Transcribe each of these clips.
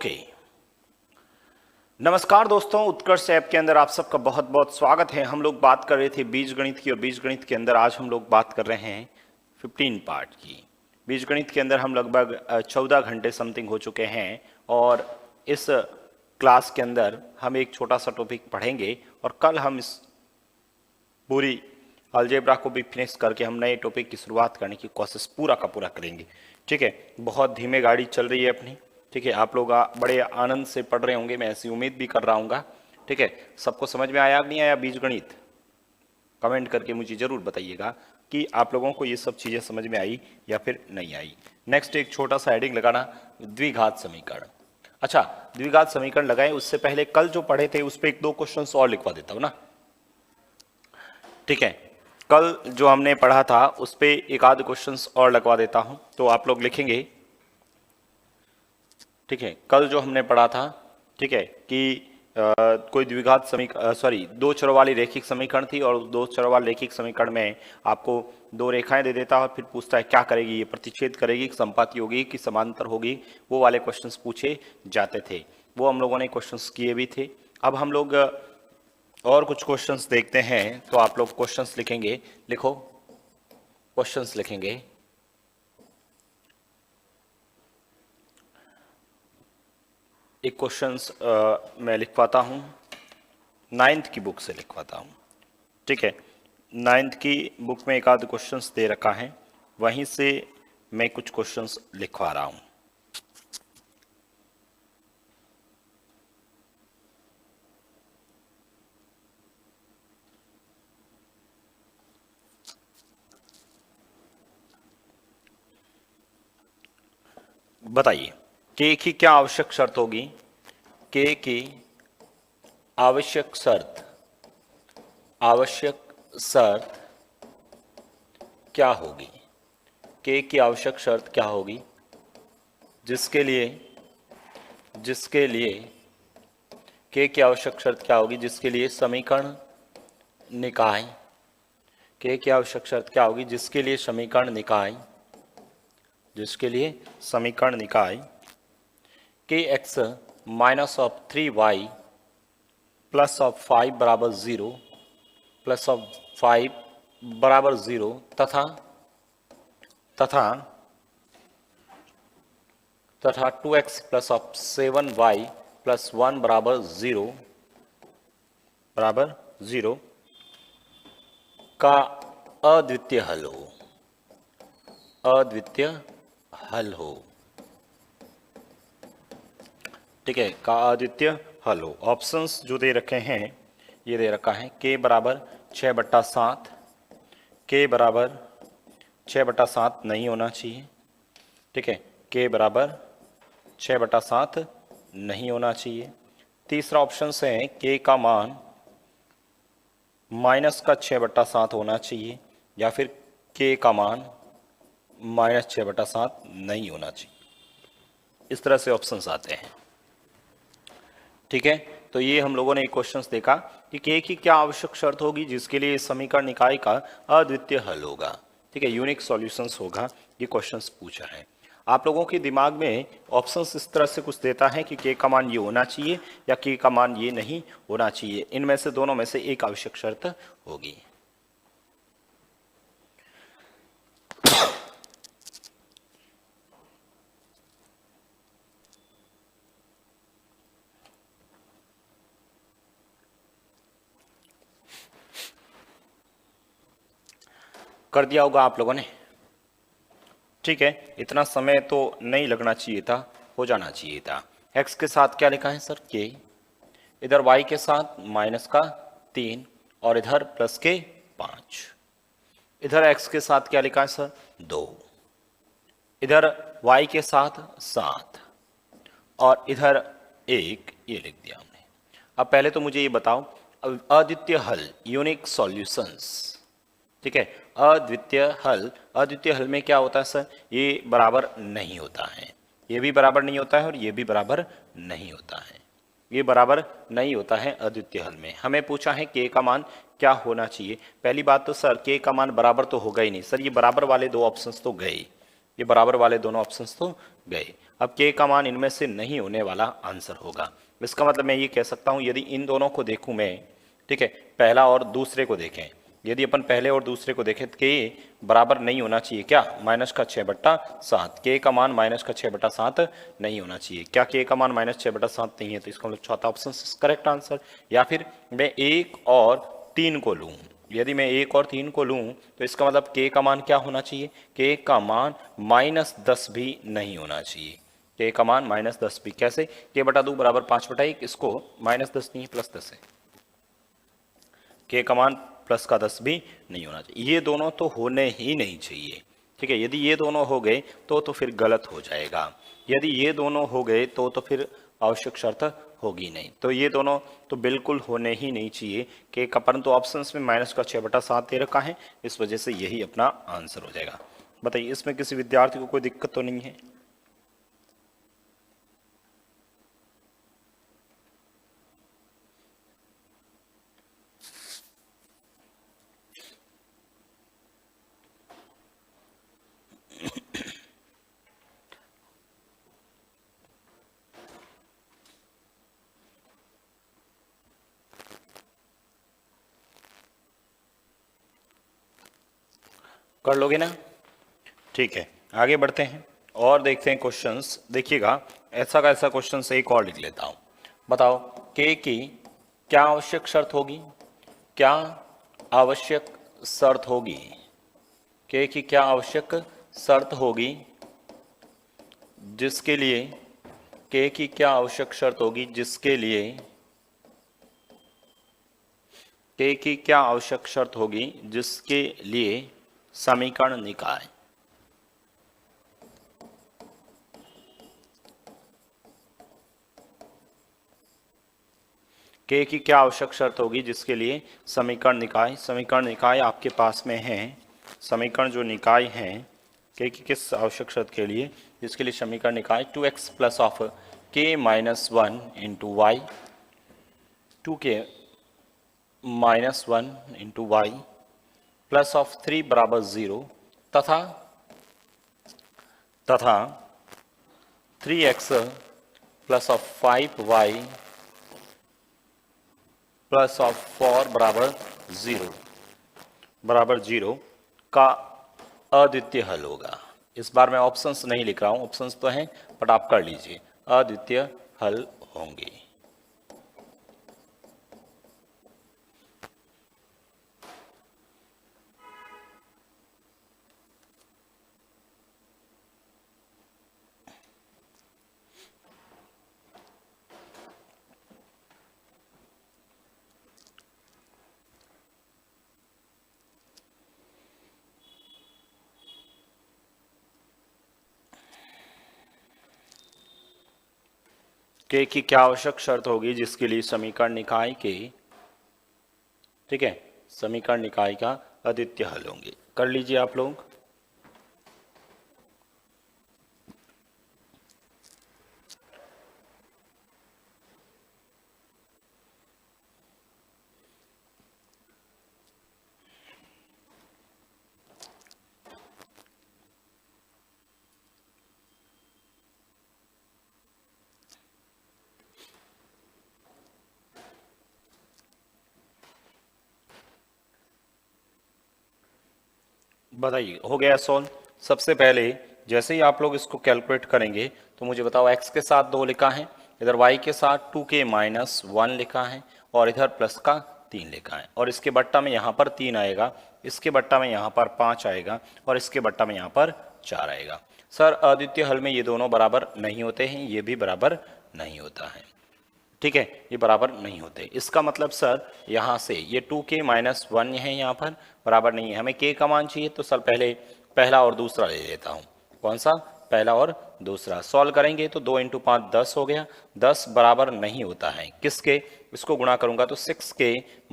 Okay. नमस्कार दोस्तों, उत्कर्ष app के अंदर आप सबका बहुत बहुत स्वागत है। हम लोग बात कर रहे थे बीजगणित की और बीजगणित के अंदर आज हम लोग बात कर रहे हैं 15 पार्ट की। बीजगणित के अंदर हम लगभग 14 घंटे समथिंग हो चुके हैं और इस क्लास के अंदर हम एक छोटा सा टॉपिक पढ़ेंगे और कल हम इस पूरी अलजेब्रा को भी फिनिश करके हम नए टॉपिक की शुरुआत करने की कोशिश पूरा का पूरा करेंगे। ठीक है, बहुत धीमे गाड़ी चल रही है अपनी। ठीक है, आप लोग बड़े आनंद से पढ़ रहे होंगे, मैं ऐसी उम्मीद भी कर रहा हूँ। ठीक है, सबको समझ में आया नहीं आया बीजगणित? कमेंट करके मुझे जरूर बताइएगा कि आप लोगों को ये सब चीज़ें समझ में आई या फिर नहीं आई। नेक्स्ट एक छोटा सा हेडिंग लगाना, द्विघात समीकरण। अच्छा, द्विघात समीकरण लगाए उससे पहले कल जो पढ़े थे उस पर एक दो क्वेश्चन और लिखवा देता हूँ ना। ठीक है, कल जो हमने पढ़ा था उस पर एक आध क्वेश्चन और लगवा देता हूँ तो आप लोग लिखेंगे। ठीक है, कल जो हमने पढ़ा था, ठीक है, कि कोई द्विघात समीकरण दो चरों वाली रैखिक समीकरण थी और दो चरों वाले रैखिक समीकरण में आपको दो रेखाएं दे देता है और फिर पूछता है क्या करेगी, ये प्रतिच्छेद करेगी, संपाती होगी कि समांतर होगी। वो वाले क्वेश्चंस पूछे जाते थे, वो हम लोगों ने क्वेश्चंस किए भी थे। अब हम लोग और कुछ क्वेश्चंस देखते हैं तो आप लोग क्वेश्चंस लिखेंगे। लिखो, क्वेश्चंस लिखेंगे। एक क्वेश्चंस मैं लिखवाता हूँ, 9th की बुक से लिखवाता हूँ। ठीक है, 9th की बुक में एक आध क्वेश्चंस दे रखा है, वहीं से मैं कुछ क्वेश्चंस लिखवा रहा हूँ। बताइए, के की क्या आवश्यक शर्त होगी? के की आवश्यक शर्त क्या होगी? के की आवश्यक शर्त क्या होगी जिसके लिए के की आवश्यक शर्त क्या होगी जिसके लिए समीकरण निकाय के की आवश्यक शर्त क्या होगी जिसके लिए समीकरण निकाय के x minus of 3y plus of 5 बराबर 0 प्लस ऑफ 5 बराबर 0 तथा 2x plus of 7y plus 1 बराबर 0 का अद्वितीय हल हो। ठीक है, का अद्वितीय हल हो। ऑप्शंस जो दे रखे हैं, ये दे रखा है k बराबर 6/7, k बराबर 6/7 नहीं होना चाहिए। ठीक है, k बराबर 6/7 नहीं होना चाहिए। तीसरा ऑप्शन है k का मान माइनस का 6/7 होना चाहिए या फिर k का मान माइनस 6/7 नहीं होना चाहिए। इस तरह से ऑप्शंस आते हैं। ठीक है, तो ये हम लोगों ने एक क्वेश्चंस देखा कि के की क्या आवश्यक शर्त होगी जिसके लिए समीकरण निकाय का अद्वितीय हल होगा। ठीक है, यूनिक सॉल्यूशंस होगा, ये क्वेश्चंस पूछा है। आप लोगों के दिमाग में ऑप्शंस इस तरह से कुछ देता है कि के का मान ये होना चाहिए या के का मान ये नहीं होना चाहिए, इनमें से दोनों में से एक आवश्यक शर्त होगी। कर दिया होगा आप लोगों ने। ठीक है, इतना समय तो नहीं लगना चाहिए था, हो जाना चाहिए था। x के साथ क्या लिखा है सर? k, इधर y के साथ माइनस का 3 और इधर प्लस के 5। इधर x के साथ क्या लिखा है सर? 2, इधर y के साथ 7 और इधर 1, ये लिख दिया हमने। अब पहले तो मुझे ये बताओ, अद्वितीय हल, यूनिक सॉल्यूशंस। ठीक है, अद्वितीय हल में क्या होता है सर? ये बराबर नहीं होता है, ये भी बराबर नहीं होता है और ये भी बराबर नहीं होता है। ये बराबर नहीं होता है अद्वितीय हल में। हमें पूछा है के का मान क्या होना चाहिए। पहली बात तो सर के का मान बराबर तो होगा ही नहीं सर, ये बराबर वाले दो ऑप्शंस तो गए, ये बराबर वाले दोनों ऑप्शंस तो गए। अब k का मान इनमें से नहीं होने वाला आंसर होगा। इसका मतलब मैं ये कह सकता हूं, यदि इन दोनों को देखूं मैं, ठीक है, पहला और दूसरे को देखें, यदि अपन पहले और दूसरे को देखें तो k बराबर नहीं होना चाहिए क्या, -6/7। k का मान -6/7 नहीं होना चाहिए। क्या k का मान -6/7 नहीं है? तो इसका मतलब चौथा ऑप्शन करेक्ट आंसर। या फिर मैं 1 और 3 को लूं, यदि मैं 1 और 3 को लूं तो इसका मतलब k का मान क्या होना चाहिए, k का मान -10 भी नहीं होना चाहिए। k का मान -10 भी कैसे, k/2 बराबर 5/1, इसको -10 नहीं +10 है, k का मान +10 भी नहीं होना चाहिए। ये दोनों तो होने ही नहीं चाहिए, ठीक है। यदि ये दोनों हो गए तो फिर गलत हो जाएगा। यदि ये दोनों हो गए तो फिर आवश्यक शर्त होगी नहीं। तो ये दोनों तो बिल्कुल होने ही नहीं चाहिए k का, परंतु ऑप्शंस में -6/7 दे रखा है, इस वजह से यही अपना आंसर हो जाएगा। बताइए इसमें किसी विद्यार्थी को कोई दिक्कत तो नहीं है? कर लोगे ना? ठीक है, आगे बढ़ते हैं और देखते हैं क्वेश्चंस। देखिएगा, ऐसा का ऐसा क्वेश्चन एक और लिख लेता हूं। बताओ k की क्या आवश्यक शर्त होगी, क्या आवश्यक शर्त होगी, k की क्या आवश्यक शर्त होगी जिसके लिए, k की क्या आवश्यक शर्त होगी जिसके लिए, k की क्या आवश्यक शर्त होगी जिसके लिए समीकरण निकाय, k की क्या आवश्यक शर्त होगी जिसके लिए समीकरण निकाय, समीकरण निकाय आपके पास में है, समीकरण जो निकाय है k की किस आवश्यक शर्त के लिए, जिसके लिए समीकरण निकाय 2x plus of k -1 into y, 2k -1 into y plus of 3 बराबर 0 तथा 3x plus of 5y plus of 4 बराबर 0 का अद्वितीय हल होगा। इस बार मैं ऑप्शंस नहीं लिख रहा हूं, ऑप्शंस तो हैं बट आप कर लीजिए, अद्वितीय हल होंगे। k की क्या आवश्यक शर्त होगी जिसके लिए समीकरण निकाय के, ठीक है, समीकरण निकाय का अद्वितीय हल होंगे। कर लीजिए आप लोग। बताइए हो गया सॉल्व। सबसे पहले जैसे ही आप लोग इसको कैलकुलेट करेंगे तो मुझे बताओ, x के साथ 2 लिखा है, इधर y के साथ 2k - 1 लिखा है और इधर प्लस का 3 लिखा है, और इसके बट्टा में यहाँ पर 3 आएगा, इसके बट्टा में यहाँ पर 5 आएगा और इसके बट्टा में यहाँ पर 4 आएगा। सर अद्वितीय हल में ये दोनों बराबर नहीं होते हैं, ये भी बराबर नहीं होता है, ठीक है, ये बराबर नहीं होते। इसका मतलब सर यहाँ से ये 2k - 1 है, यहाँ पर बराबर नहीं है। हमें k का मान चाहिए तो सर पहले पहला और दूसरा ले लेता हूँ। कौन सा? पहला और दूसरा। सॉल्व करेंगे तो 2 × 5 10 हो गया, 10 बराबर नहीं होता है किसके, इसको गुणा करूंगा तो 6k -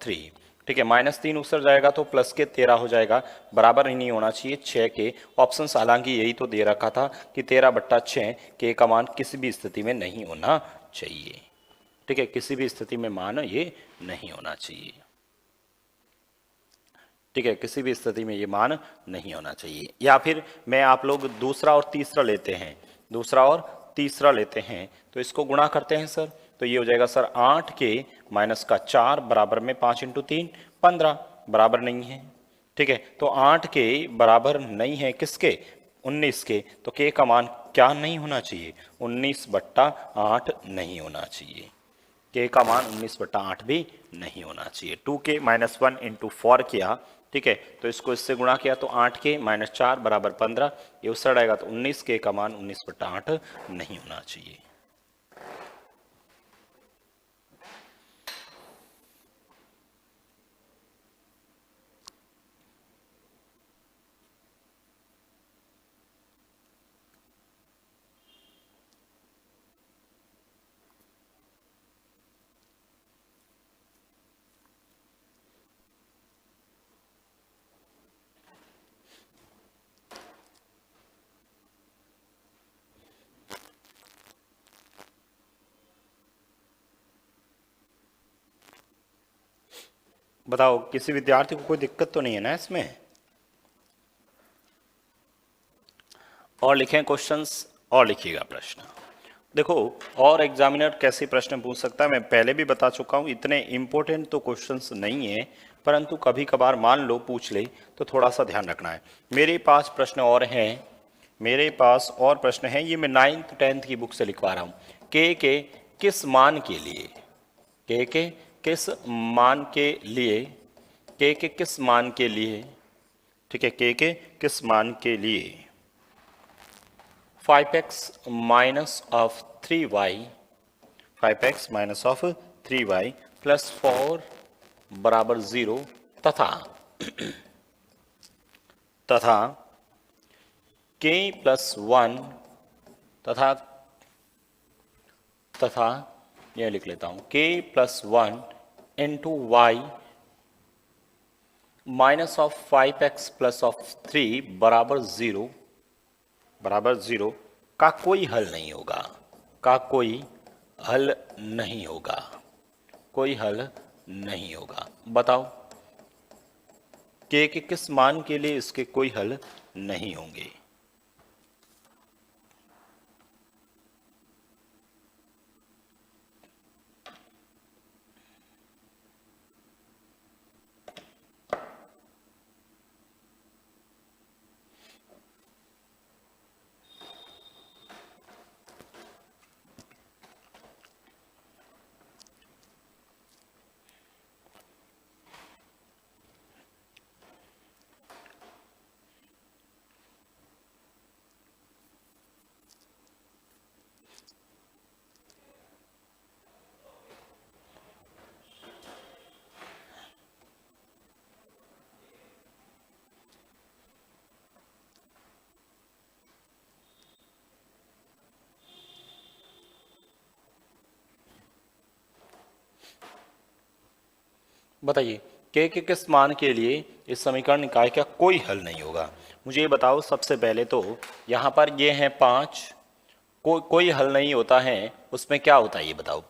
3, ठीक है, -3 उतर जाएगा तो प्लस के 13 हो जाएगा, बराबर ही नहीं होना चाहिए 6 के। ऑप्शन हालांकि यही तो दे रखा था कि 13/6 के का मान किसी भी स्थिति में नहीं होना चाहिए, ठीक है, किसी भी स्थिति में मान ये नहीं होना चाहिए, ठीक है, किसी भी स्थिति में ये मान नहीं होना चाहिए। या फिर मैं आप लोग दूसरा और तीसरा लेते हैं, दूसरा और तीसरा लेते हैं, तो इसको गुणा करते हैं सर, तो ये हो जाएगा सर 8 के माइनस का 4 बराबर में 5 इंटू 3 15, बराबर नहीं है। ठीक है, तो 8 के बराबर नहीं है किसके, 19 के, तो के का मान क्या नहीं होना चाहिए, 19/8 नहीं होना चाहिए। के का मान 19/8 भी नहीं होना चाहिए। 2k माइनस 1 इंटू 4 किया, ठीक है, तो इसको इससे गुणा किया तो 8k माइनस 4 बराबर 15, ये उससे आएगा तो 19k का मान 19/8 नहीं होना चाहिए। बताओ किसी विद्यार्थी को कोई दिक्कत तो नहीं है ना इसमें? और लिखें क्वेश्चंस और लिखिएगा प्रश्न। देखो और एग्जामिनर कैसे प्रश्न पूछ सकता है, मैं पहले भी बता चुका हूं, इतने इंपॉर्टेंट तो क्वेश्चंस नहीं है, परंतु कभी कभार मान लो पूछ ले तो थोड़ा सा ध्यान रखना है। मेरे पास प्रश्न और हैं, मेरे पास और प्रश्न हैं, ये मैं 9th 10th की बुक से लिखवा रहा हूँ। के किस मान के लिए, के किस मान के लिए, के किस मान के लिए, ठीक है, के किस मान के लिए 5x minus of 3y, 5x minus of 3y plus 4 बराबर 0 तथा k प्लस 1 तथा यह लिख लेता हूं k plus 1 into y minus of 5x plus of 3 बराबर 0 का कोई हल नहीं होगा, का कोई हल नहीं होगा, कोई हल नहीं होगा। बताओ के किस मान के लिए इसके कोई हल नहीं होंगे। बताइए के किस मान के लिए इस समीकरण निकाय का कोई हल नहीं होगा। मुझे ये बताओ सबसे पहले तो यहाँ पर ये है 5, कोई हल नहीं होता है, उसमें क्या होता है ये बताओ।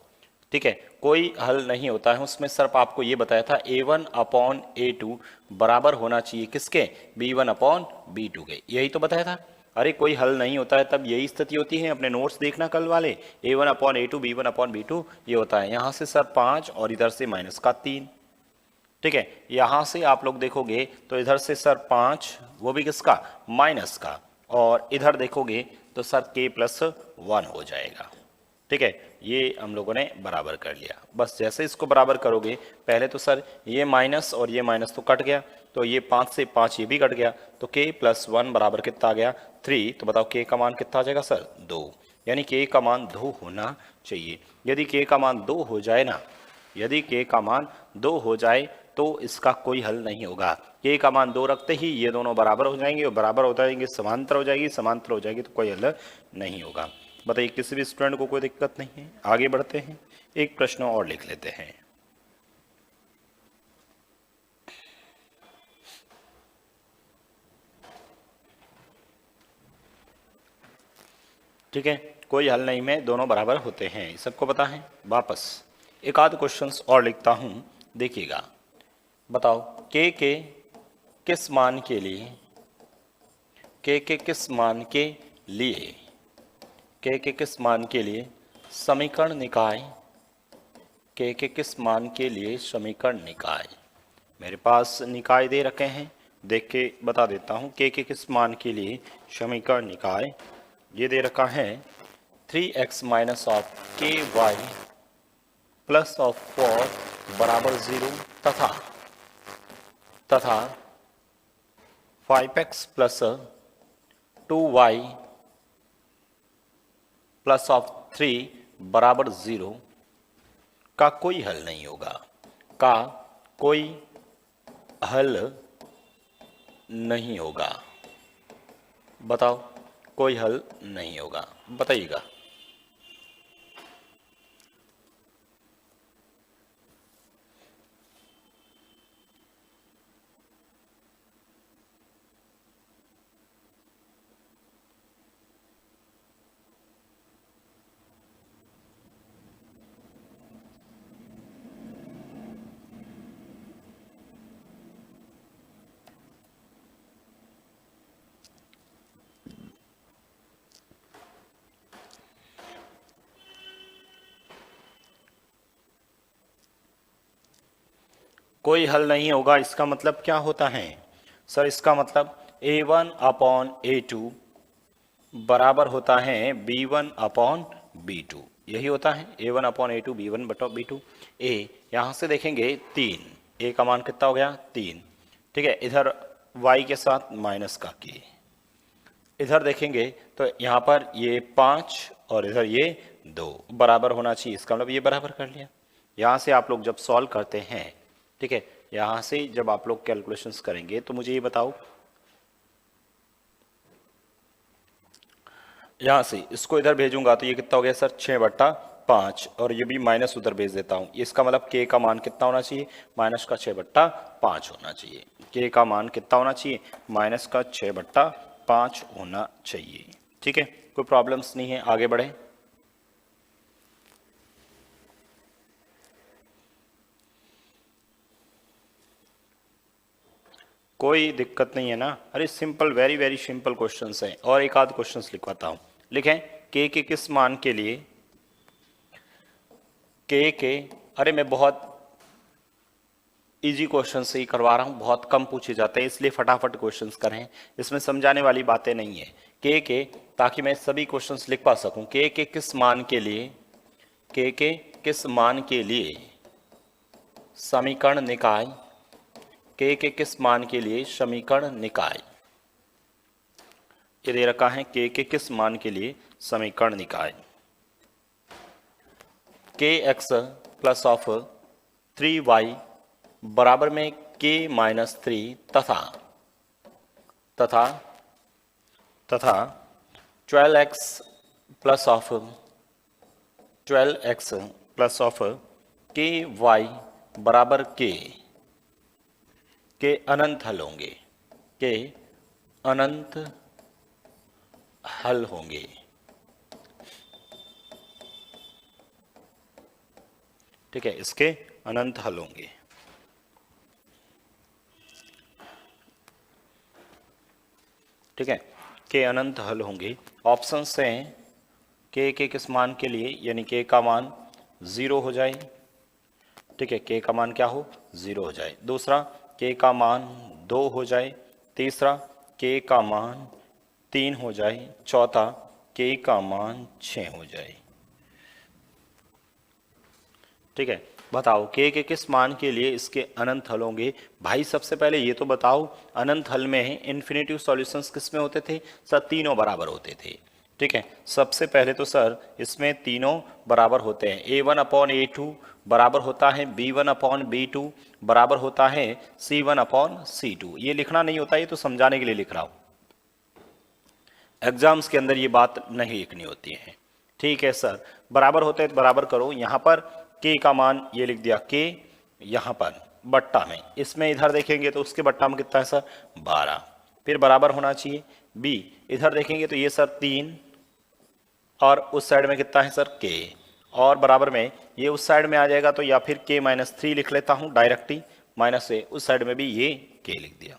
ठीक है, कोई हल नहीं होता है उसमें सिर्फ आपको ये बताया था a1/a2 बराबर होना चाहिए किसके, b1/b2 के, यही तो बताया था। अरे कोई हल नहीं होता है तब यही स्थिति होती है, अपने नोट्स देखना कल वाले, a1/a2 b1/b2 ये होता है। यहाँ से सर 5 और इधर से माइनस का 3, ठीक है, यहां से आप लोग देखोगे तो इधर से सर 5 वो भी किसका, माइनस का, और इधर देखोगे तो सर k प्लस 1 हो जाएगा। ठीक है, ये हम लोगों ने बराबर कर लिया। बस जैसे इसको बराबर करोगे, पहले तो सर ये माइनस और ये माइनस तो कट गया, तो ये 5 से 5 ये भी कट गया, तो k प्लस 1 बराबर कितना आ गया, 3। तो बताओ k का मान कितना आ जाएगा सर, 2, यानी k का मान 2 होना चाहिए। यदि k का मान 2 हो जाए ना, यदि k का मान 2 हो जाए तो इसका कोई हल नहीं होगा। k का मान 2 रखते ही ये दोनों बराबर हो जाएंगे, और बराबर हो जाएंगे समांतर हो जाएगी, समांतर हो जाएगी तो कोई हल नहीं होगा। बताइए किसी भी स्टूडेंट को कोई दिक्कत नहीं है। आगे बढ़ते हैं, एक प्रश्न और लिख लेते हैं। ठीक है, कोई हल नहीं में दोनों बराबर होते हैं, सबको पता है। वापस एक आध क्वेश्चंस और लिखता हूं, देखिएगा। बताओ के किस मान के लिए, k के किस मान के लिए, k के किस मान के लिए समीकरण निकाय, k के किस मान के लिए समीकरण निकाय। मेरे पास निकाय दे रखे हैं, देख के बता देता हूँ। k के किस मान के लिए समीकरण निकाय ये दे रखा है 3x minus of ky plus of 4 बराबर 0 तथा 5x plus 2y plus of 3 बराबर 0 का कोई हल नहीं होगा, का कोई हल नहीं होगा। बताओ, कोई हल नहीं होगा, बताइएगा। कोई हल नहीं होगा, इसका मतलब क्या होता है सर? इसका मतलब a1 अपॉन a2 बराबर होता है b1 अपॉन b2, यही होता है। a1 अपॉन a2 b1 बटा b2। a यहाँ से देखेंगे 3, a का मान कितना हो गया 3, ठीक है। इधर y के साथ माइनस का k, इधर देखेंगे तो यहाँ पर ये 5 और इधर ये 2 बराबर होना चाहिए, इसका मतलब ये बराबर कर लिया। यहाँ से आप लोग जब सॉल्व करते हैं, ठीक है, यहाँ से जब आप लोग कैलकुलेशंस करेंगे तो मुझे ये बताओ, यहाँ से इसको इधर भेजूंगा तो ये कितना हो गया सर 6/5, और ये भी माइनस उधर भेज देता हूँ। इसका मतलब k का मान कितना होना चाहिए? माइनस का 6/5 होना चाहिए। k का मान कितना होना चाहिए? माइनस का 6/5 होना चाहिए, ठीक है। कोई प्रॉब्लम्स नहीं है, आगे बढ़े। कोई दिक्कत नहीं है ना? अरे simple, very very simple questions हैं। और एक आध क्वेश्चंस लिखवाता हूं, लिखें k के किस मान के लिए, k के, अरे मैं बहुत इजी क्वेश्चन से ही करवा रहा हूं, बहुत कम पूछे जाते हैं इसलिए फटाफट क्वेश्चंस करें, इसमें समझाने वाली बातें नहीं है। k के, ताकि मैं सभी क्वेश्चंस लिख पा सकूं। k के किस मान के लिए, k के किस मान के लिए समीकरण निकाय, k के किस मान के लिए समीकरण निकाय, ये दे रखा है k के किस मान के लिए समीकरण निकाय। kx प्लस ऑफ 3y बराबर में k माइनस 3 तथा 12x प्लस ऑफ ky बराबर k के अनंत हल होंगे, के अनंत हल होंगे, ठीक है, इसके अनंत हल होंगे। ठीक है, के अनंत हल होंगे। ऑप्शन से के किस मान के लिए, यानी के का मान 0 हो जाए, ठीक है, के का मान क्या हो 0 हो जाए। दूसरा के का मान 2 हो जाए। तीसरा के का मान 3 हो जाए। चौथा के का मान 6 हो जाए। ठीक है, बताओ के किस मान के लिए इसके अनंत हल होंगे। भाई सबसे पहले ये तो बताओ, अनंत हल में इन्फिनेटिव सॉल्यूशंस किस में होते थे सर? तीनों बराबर होते थे। ठीक है, सबसे पहले तो सर इसमें तीनों बराबर होते हैं। a1 अपॉन a2 बराबर होता है b1 अपॉन b2 बराबर होता है c1 अपॉन c2। ये लिखना नहीं होता, ये तो समझाने के लिए लिख रहा हूं, एग्जाम्स के अंदर ये बात नहीं लिखनी होती है। ठीक है सर, बराबर होते हैं तो बराबर करो। यहाँ पर k का मान ये लिख दिया, k यहाँ पर बट्टा में, इसमें इधर देखेंगे तो उसके बट्टा में कितना है सर 12, फिर बराबर होना चाहिए b, इधर देखेंगे तो ये सर 3 और उस साइड में कितना है सर k, और बराबर में ये उस साइड में आ जाएगा तो या फिर k-3 लिख लेता हूँ डायरेक्टली, माइनस से उस साइड में भी ये k लिख दिया।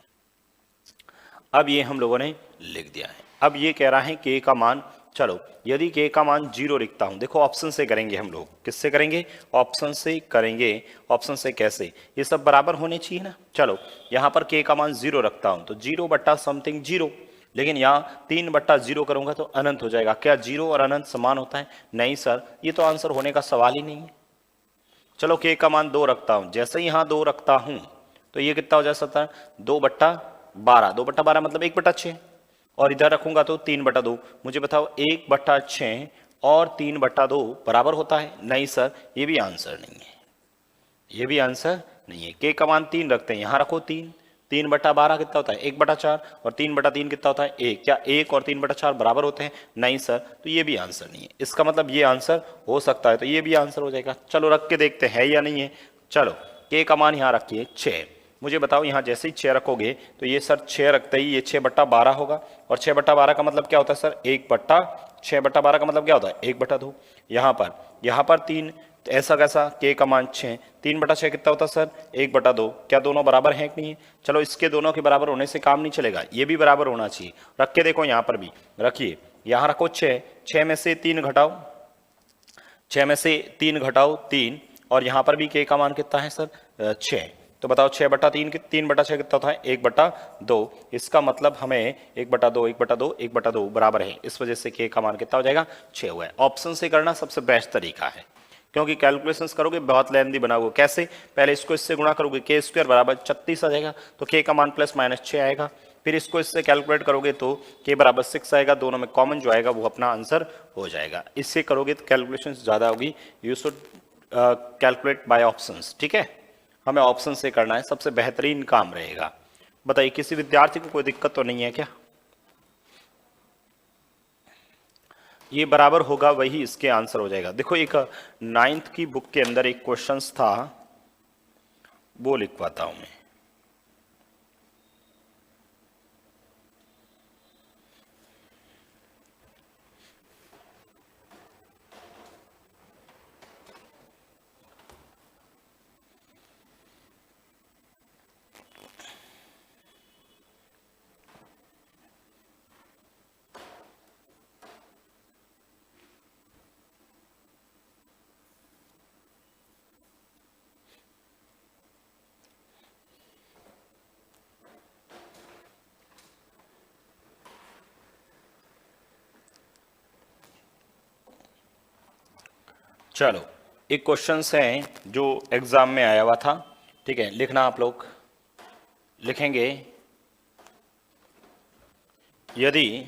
अब ये हम लोगों ने लिख दिया है। अब ये कह रहा है k का मान, चलो यदि k का मान 0 लिखता हूं, देखो ऑप्शन से करेंगे हम लोग, किससे करेंगे, ऑप्शन से करेंगे। ऑप्शन से कैसे, ये सब बराबर होने चाहिए ना। चलो यहाँ पर k का मान 0 रखता हूं तो 0 बट्टा समथिंग 0, लेकिन यहाँ 3 बट्टा 0 करूंगा तो अनंत हो जाएगा। क्या 0 और अनंत समान होता है? नहीं सर, ये तो आंसर होने का सवाल ही नहीं है। चलो k का मान 2 रखता हूं, जैसे ही यहाँ 2 रखता हूं तो ये कितना हो जा सकता है, 2/12। 2/12 मतलब 1/6, और इधर रखूंगा तो 3/2। मुझे बताओ 1/6 और 3/2 बराबर होता है? नहीं सर, ये भी आंसर नहीं है, ये भी आंसर नहीं है। के का मान 3 रखते हैं, यहाँ रखो 3, 3/12 कितना होता है, 1/4, और 3/3 कितना होता है, 1। क्या 1 और 3/4 बराबर होते हैं? नहीं सर, तो ये भी आंसर नहीं है। इसका मतलब ये आंसर हो सकता है, तो ये भी आंसर हो जाएगा। चलो रख के देखते हैं या नहीं है। चलो के का मान यहाँ रखिए 6। मुझे बताओ यहाँ जैसे ही 6 रखोगे तो ये सर 6 रखते ही ये 6/12 होगा, और 6/12 का मतलब क्या होता है सर, 6/12 का मतलब क्या होता है, 1/2। यहाँ पर 3, तो ऐसा कैसा, के का मान 6, 3/6 कितना होता है सर, 1/2। क्या दोनों बराबर हैं कि नहीं है? चलो इसके दोनों के बराबर होने से काम नहीं चलेगा, ये भी बराबर होना चाहिए। रख के देखो, यहाँ पर भी रखिए, यहाँ रखो 6, 6 में से 3 घटाओ, 6 में से 3 घटाओ 3, और यहाँ पर भी के का मान कितना है सर, 6। तो बताओ 6/3 3/6 कितना होता है, 1/2। इसका मतलब हमें 1/2 1/2 1/2 बराबर है, इस वजह से के का मान कितना हो जाएगा, 6 हुआ है। ऑप्शन से करना सबसे बेस्ट तरीका है, क्योंकि कैलकुलेशंस करोगे बहुत लेंदी बनाओगे। कैसे, पहले इसको इससे गुणा करोगे, के स्क्वायर बराबर 36 आ जाएगा, तो के का मान +-6 आएगा। फिर इसको इससे कैलकुलेट करोगे तो के बराबर 6 आएगा, दोनों में कॉमन जो आएगा वो अपना आंसर हो जाएगा। इससे करोगे तो कैलकुलेशन ज़्यादा होगी। You should calculate bye options, ठीक है, हमें ऑप्शन से करना है, सबसे बेहतरीन काम रहेगा। बताइए किसी विद्यार्थी को कोई दिक्कत तो नहीं है क्या? ये बराबर होगा, वही इसके आंसर हो जाएगा। देखो एक 9th की बुक के अंदर एक क्वेश्चंस था, वो लिखवाता हूं मैं। चलो एक क्वेश्चन है जो एग्जाम में आया हुआ था, ठीक है, लिखना आप लोग लिखेंगे। यदि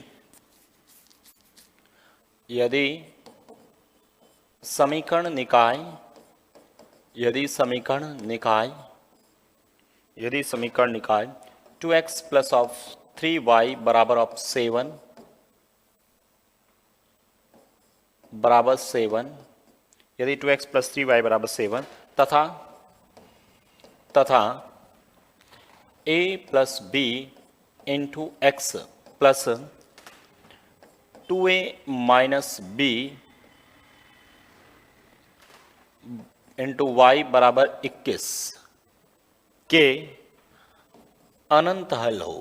यदि समीकरण निकाय यदि समीकरण निकाय 2x प्लस ऑफ 3y बराबर ऑफ 7 यदि 2x प्लस 3y बराबर 7 तथा a plus b into x plus 2a minus b into y बराबर 21 के अनंत हल हो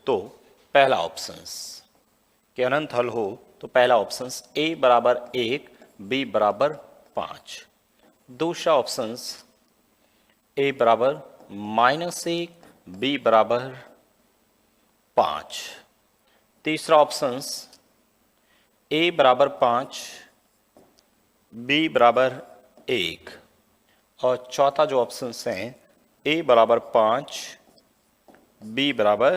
तो पहला ऑप्शंस ए बराबर 1 बी बराबर 5, दूसरा ऑप्शंस ए बराबर -1 बी बराबर 5, तीसरा ऑप्शंस ए बराबर 5 बी बराबर 1, और चौथा जो ऑप्शंस हैं ए बराबर 5 बी बराबर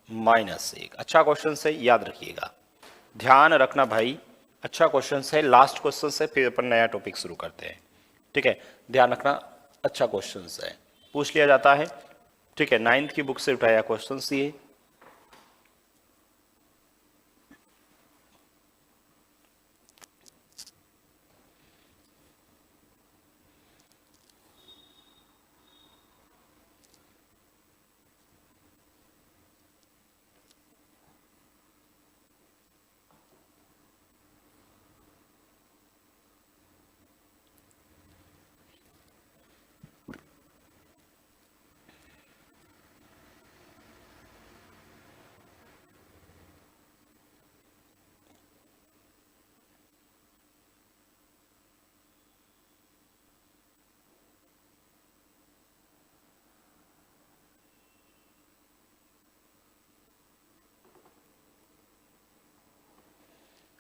-1। अच्छा क्वेश्चन है, याद रखिएगा, ध्यान रखना भाई, अच्छा क्वेश्चन है। लास्ट क्वेश्चन से फिर अपन नया टॉपिक शुरू करते हैं, ठीक है, ध्यान रखना, अच्छा क्वेश्चन है, पूछ लिया जाता है, ठीक है। 9th की बुक से उठाया क्वेश्चन ये।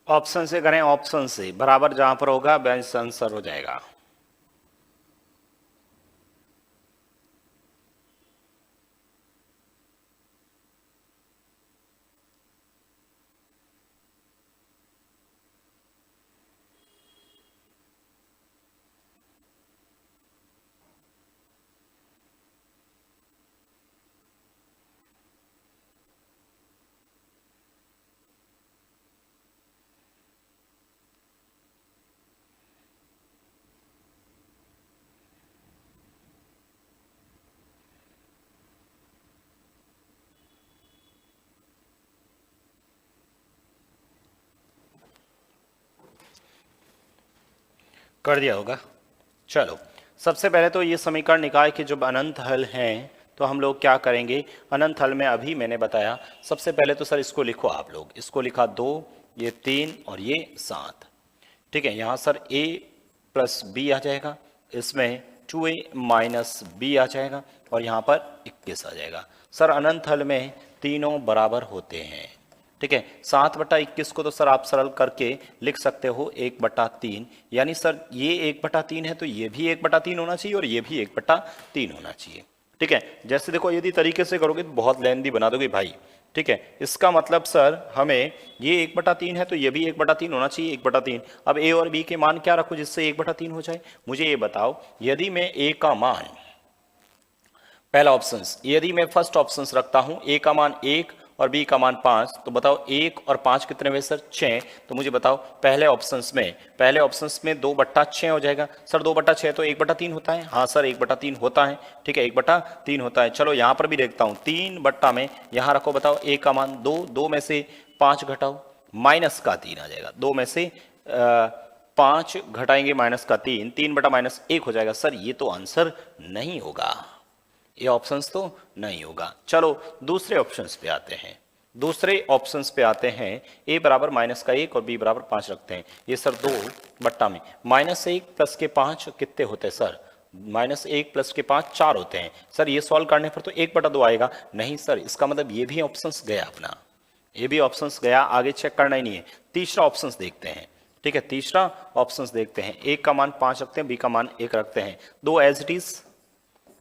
ऑप्शन से करें, ऑप्शन से बराबर जहां पर होगा बेस्ट आंसर हो जाएगा। कर दिया होगा। चलो, सबसे पहले तो ये समीकरण निकाय के जब अनंत हल हैं तो हम लोग क्या करेंगे, अनंत हल में अभी मैंने बताया, सबसे पहले तो सर इसको लिखो आप लोग, इसको लिखा 2, ये 3 और ये 7। ठीक है, यहाँ सर a प्लस बी आ जाएगा, इसमें 2a माइनस बी आ जाएगा और यहाँ पर 21 आ जाएगा। सर अनंत हल में तीनों बराबर होते हैं। ठीक है, 7/21 को तो सर आप सरल करके लिख सकते हो 1/3, यानी सर ये 1/3 है तो ये भी 1/3 होना चाहिए और ये भी 1/3 होना चाहिए। ठीक है, जैसे देखो यदि तरीके से करोगे तो बहुत लेंथी बना दोगे भाई। ठीक है, इसका मतलब सर हमें ये 1/3 है तो ये भी 1/3 होना चाहिए, 1/3। अब a और b के मान क्या रखो जिससे 1/3 हो जाए, मुझे ये बताओ, यदि मैं a का मान, पहला ऑप्शन, यदि मैं फर्स्ट ऑप्शन रखता हूं a का मान 1 और b का मान 5, तो बताओ 1 और 5 कितने हुए सर, 6। तो मुझे बताओ पहले ऑप्शंस में 2/6 हो जाएगा। सर 2/6 तो 1/3 होता है, हाँ सर 1/3 होता है। ठीक है, 1/3 होता है। चलो यहाँ पर भी देखता हूँ, 3 बट्टा में यहाँ रखो, बताओ a का मान 2, 2 में से 5 घटाओ, माइनस का 3 आ जाएगा। 2 में से 5 घटाएंगे माइनस का 3, 3/-1 हो जाएगा। सर ये तो आंसर नहीं होगा, ये ऑप्शंस तो नहीं होगा। चलो दूसरे ऑप्शंस पे आते हैं, a बराबर -1 और b बराबर 5 रखते हैं। ये सर 2 बट्टा में -1 प्लस के 5 कितने होते हैं सर, -1 प्लस के 5 4 होते हैं। सर ये सॉल्व करने पर तो 1/2 आएगा, नहीं सर इसका मतलब ये भी ऑप्शंस गया अपना, ये भी ऑप्शंस गया, आगे चेक करना ही नहीं है। तीसरा ऑप्शंस देखते हैं। ठीक है, तीसरा ऑप्शंस देखते हैं, a का मान 5 रखते हैं, b का मान 1 रखते हैं, 2 एज इट इज।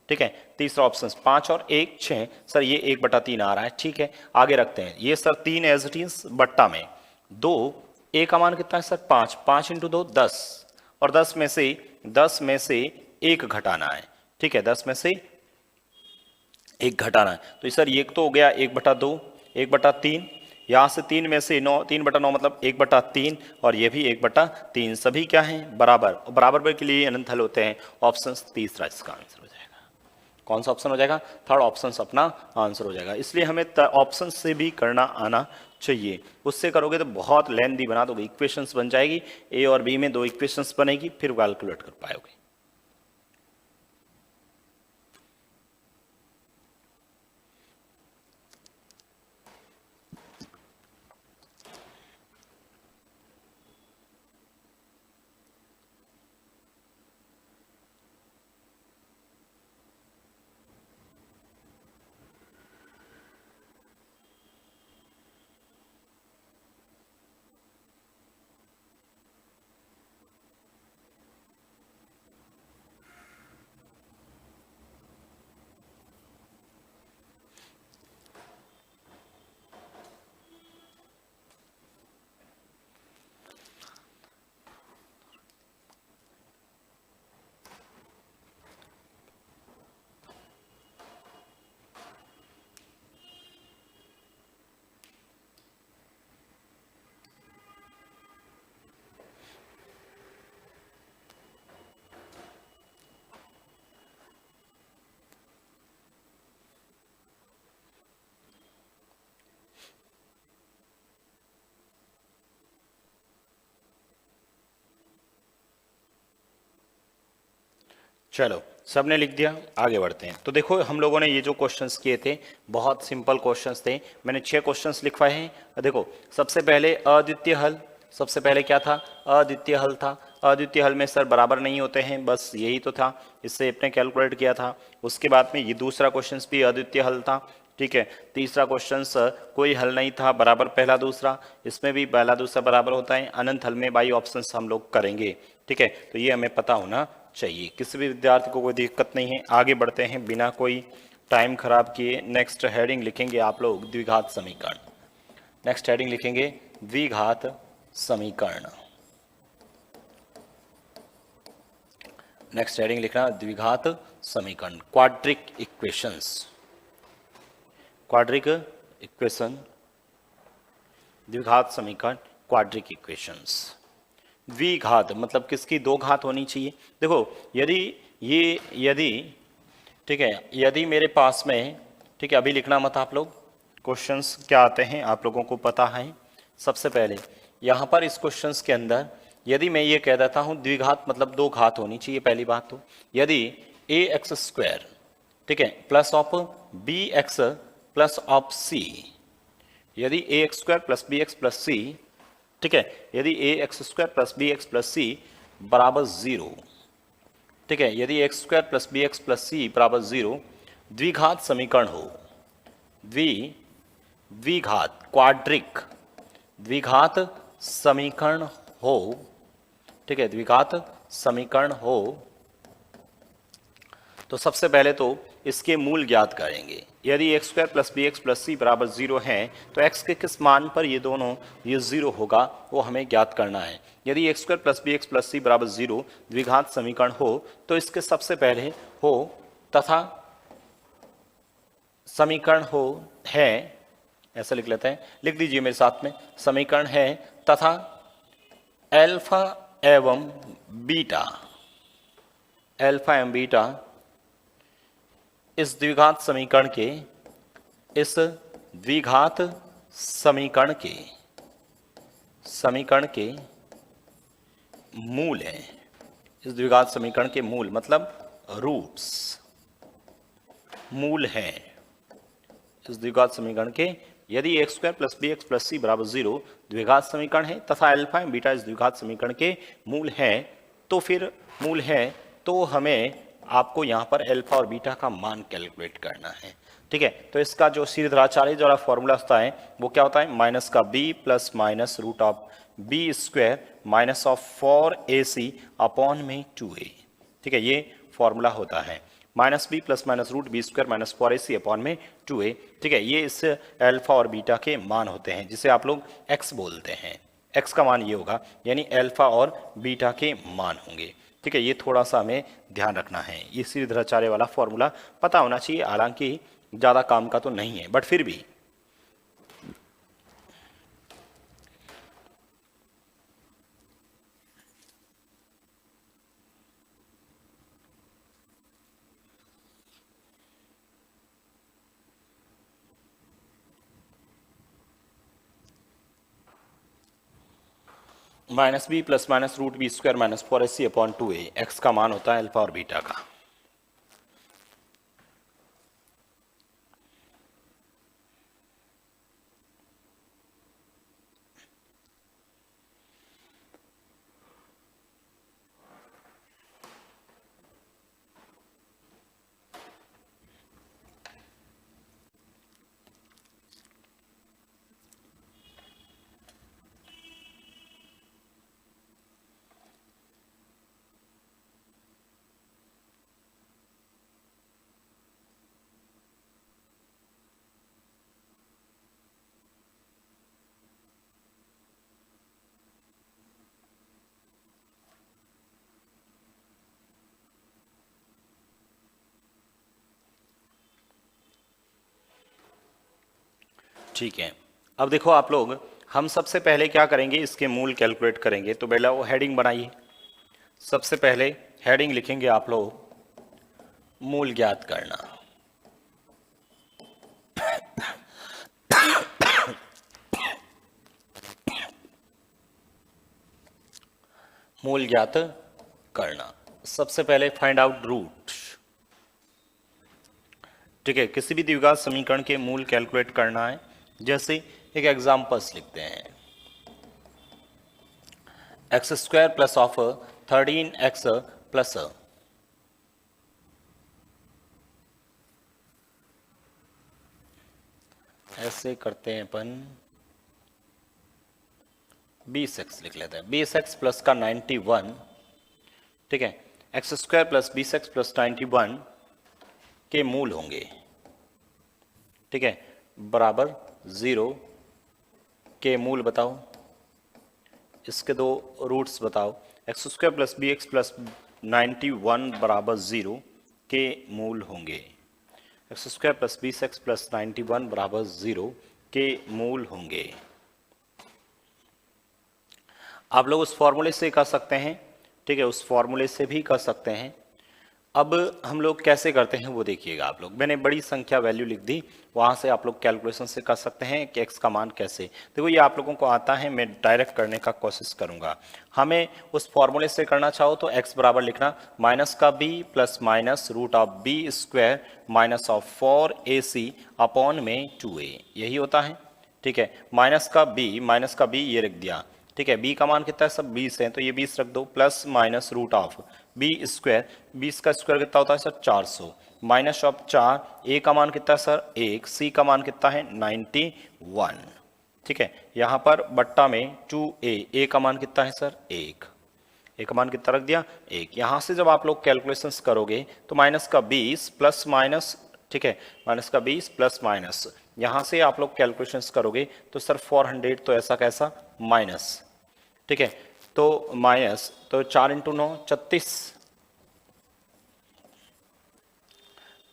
ठीक है, तीसरा ऑप्शन 5 और 1 6, सर ये 1/3 आ रहा है। ठीक है, आगे रखते हैं, ये सर 3 एज इट इज बट्टा में 2, a का मान कितना है सर 5, 5 × 2 10, और 10 में से 1 घटाना है। ठीक है, 10 में से 1 घटाना है, तो सर ये तो हो गया 1/2, 1/3, यहाँ से 3 में से 9, 3/9 मतलब 1/3, और ये भी 1/3, सभी क्या हैं बराबर, बराबर के लिए अनंत हल होते हैं। ऑप्शन तीसरा इसका आंसर हो जाएगा। कौन सा ऑप्शन हो जाएगा, थर्ड ऑप्शन अपना आंसर हो जाएगा। इसलिए हमें ऑप्शन से भी करना आना चाहिए, उससे करोगे तो बहुत लेंथी बना दोगे, इक्वेशंस बन जाएगी, a और b में 2 इक्वेशंस बनेगी, फिर कैलकुलेट कर पाओगे। चलो सबने लिख दिया, आगे बढ़ते हैं। तो देखो हम लोगों ने ये जो क्वेश्चंस किए थे बहुत सिंपल क्वेश्चंस थे, मैंने 6 क्वेश्चंस लिखवाए हैं। देखो सबसे पहले अद्वितीय हल, सबसे पहले क्या था, अद्वितीय हल था। अद्वितीय हल में सर बराबर नहीं होते हैं, बस यही तो था, इससे अपने कैलकुलेट किया था। उसके बाद में ये दूसरा क्वेश्चन भी अद्वितीय हल था, ठीक है। तीसरा क्वेश्चन कोई हल नहीं था, बराबर पहला दूसरा, इसमें भी पहला दूसरा बराबर होता है। अनंत हल में बाई ऑप्शंस हम लोग करेंगे, ठीक है। तो ये हमें पता होना चाहिए, किसी भी विद्यार्थी को कोई दिक्कत नहीं है। आगे बढ़ते हैं बिना कोई टाइम खराब किए। नेक्स्ट हेडिंग लिखेंगे आप लोग द्विघात समीकरण। नेक्स्ट हेडिंग लिखेंगे द्विघात समीकरण। नेक्स्ट हेडिंग लिखना द्विघात समीकरण, क्वाड्रिक इक्वेशंस। क्वाड्रिक इक्वेशन, द्विघात समीकरण, क्वाड्रिक इक्वेशंस। द्विघात मतलब किसकी दो घात होनी चाहिए। देखो यदि ठीक है, यदि मेरे पास में, ठीक है, अभी लिखना मत आप लोग, क्वेश्चंस क्या आते हैं आप लोगों को पता है। सबसे पहले यहाँ पर इस क्वेश्चंस के अंदर यदि मैं ये कह देता हूँ द्विघात मतलब दो घात होनी चाहिए, पहली बात तो यदि ए एक्स स्क्वायर, ठीक है, plus of b x plus of c, यदि a x square plus b x plus c, ठीक है, यदि a x square plus b x plus c बराबर 0, ठीक है, यदि x square plus b x plus c बराबर 0 द्विघात समीकरण हो, द्विघात क्वाड्रिक द्विघात समीकरण हो, ठीक है, द्विघात समीकरण हो, तो सबसे पहले तो इसके मूल ज्ञात करेंगे। यदि x square plus b x plus c बराबर 0 है तो एक्स के किस मान पर ये दोनों ये 0 होगा वो हमें ज्ञात करना है। यदि x square plus b x plus c बराबर 0 द्विघात समीकरण हो तो इसके सबसे पहले हो तथा समीकरण हो है, ऐसा लिख लेते हैं, लिख दीजिए मेरे साथ में, समीकरण है तथा एल्फा एवं बीटा, एल्फा एवं बीटा इस द्विघात समीकरण के, इस द्विघात समीकरण के मूल है। इस द्विघात समीकरण के मूल मतलब रूट्स, मूल है इस द्विघात समीकरण के। यदि x square plus b x plus c बराबर 0 द्विघात समीकरण है तथा अल्फा एवं बीटा इस द्विघात समीकरण के मूल है, तो फिर मूल है तो हमें आपको यहाँ पर अल्फा और बीटा का मान कैलकुलेट करना है, ठीक है। तो इसका जो श्रीधराचार्य द्वारा फॉर्मूला होता है वो क्या होता है, माइनस का b plus minus root of b square minus of 4ac upon में 2a, ठीक है, ये फॉर्मूला होता है, minus b plus minus root b square minus 4ac upon में 2a, ठीक है। ये इस अल्फा और बीटा के मान होते हैं जिसे आप लोग x बोलते हैं। x का मान ये होगा, यानी अल्फा और बीटा के मान होंगे, ठीक है। ये थोड़ा सा हमें ध्यान रखना है, ये श्रीधराचार्य वाला फॉर्मूला पता होना चाहिए, हालांकि ज़्यादा काम का तो नहीं है बट फिर भी। Minus b plus minus root b square minus 4ac upon 2a, x का मान होता है अल्फा और बीटा का। ठीक है, अब देखो आप लोग, हम सबसे पहले क्या करेंगे, इसके मूल कैलकुलेट करेंगे। तो पहले वो हेडिंग बनाइए, सबसे पहले हेडिंग लिखेंगे आप लोग मूल ज्ञात करना। मूल ज्ञात करना, सबसे पहले फाइंड आउट रूट, ठीक है, किसी भी द्विघात समीकरण के मूल कैलकुलेट करना है। जैसे एक एग्जांपल्स लिखते हैं, x square plus of 13x plus ऐसे करते हैं अपन, 20x लिख लेते हैं, 20x प्लस का 91, ठीक है, x square plus 20x plus 91 के मूल होंगे, ठीक है, बराबर 0 के मूल बताओ, इसके दो रूट्स बताओ, x square plus b x plus 91 बराबर 0 के मूल होंगे, x square plus 20x plus 91 बराबर 0 के मूल होंगे। आप लोग उस फॉर्मूले से कर सकते हैं, ठीक है, उस फॉर्मूले से भी कर सकते हैं। अब हम लोग कैसे करते हैं वो देखिएगा आप लोग, मैंने बड़ी संख्या वैल्यू लिख दी, वहाँ से आप लोग कैलकुलेशन से कर सकते हैं कि x का मान कैसे, देखो ये आप लोगों को आता है, मैं डायरेक्ट करने का कोशिश करूँगा। हमें उस फॉर्मूले से करना चाहो तो x बराबर लिखना माइनस का b plus minus root of b square minus of 4ac upon में 2a, यही होता है, ठीक है, माइनस का b ये रख दिया, ठीक है, b का मान कितना है सब 20 है, तो ये 20 रख दो, plus minus root of b square, 20 का स्क्वायर कितना होता है सर 400, माइनस ऑफ 4, ए का मान कितना है सर 1, सी का मान कितना है 91, ठीक है, यहाँ पर बट्टा में 2a, ए का मान कितना है सर 1, ए का मान कितना रख दिया 1। यहाँ से जब आप लोग कैलकुलेशंस करोगे तो माइनस का 20 प्लस माइनस, ठीक है, माइनस का 20 प्लस माइनस, यहाँ से आप लोग कैलकुलेशंस करोगे तो सर 400 तो ऐसा कैसा माइनस, ठीक है, तो माइनस, तो 4 इंटू 9 36,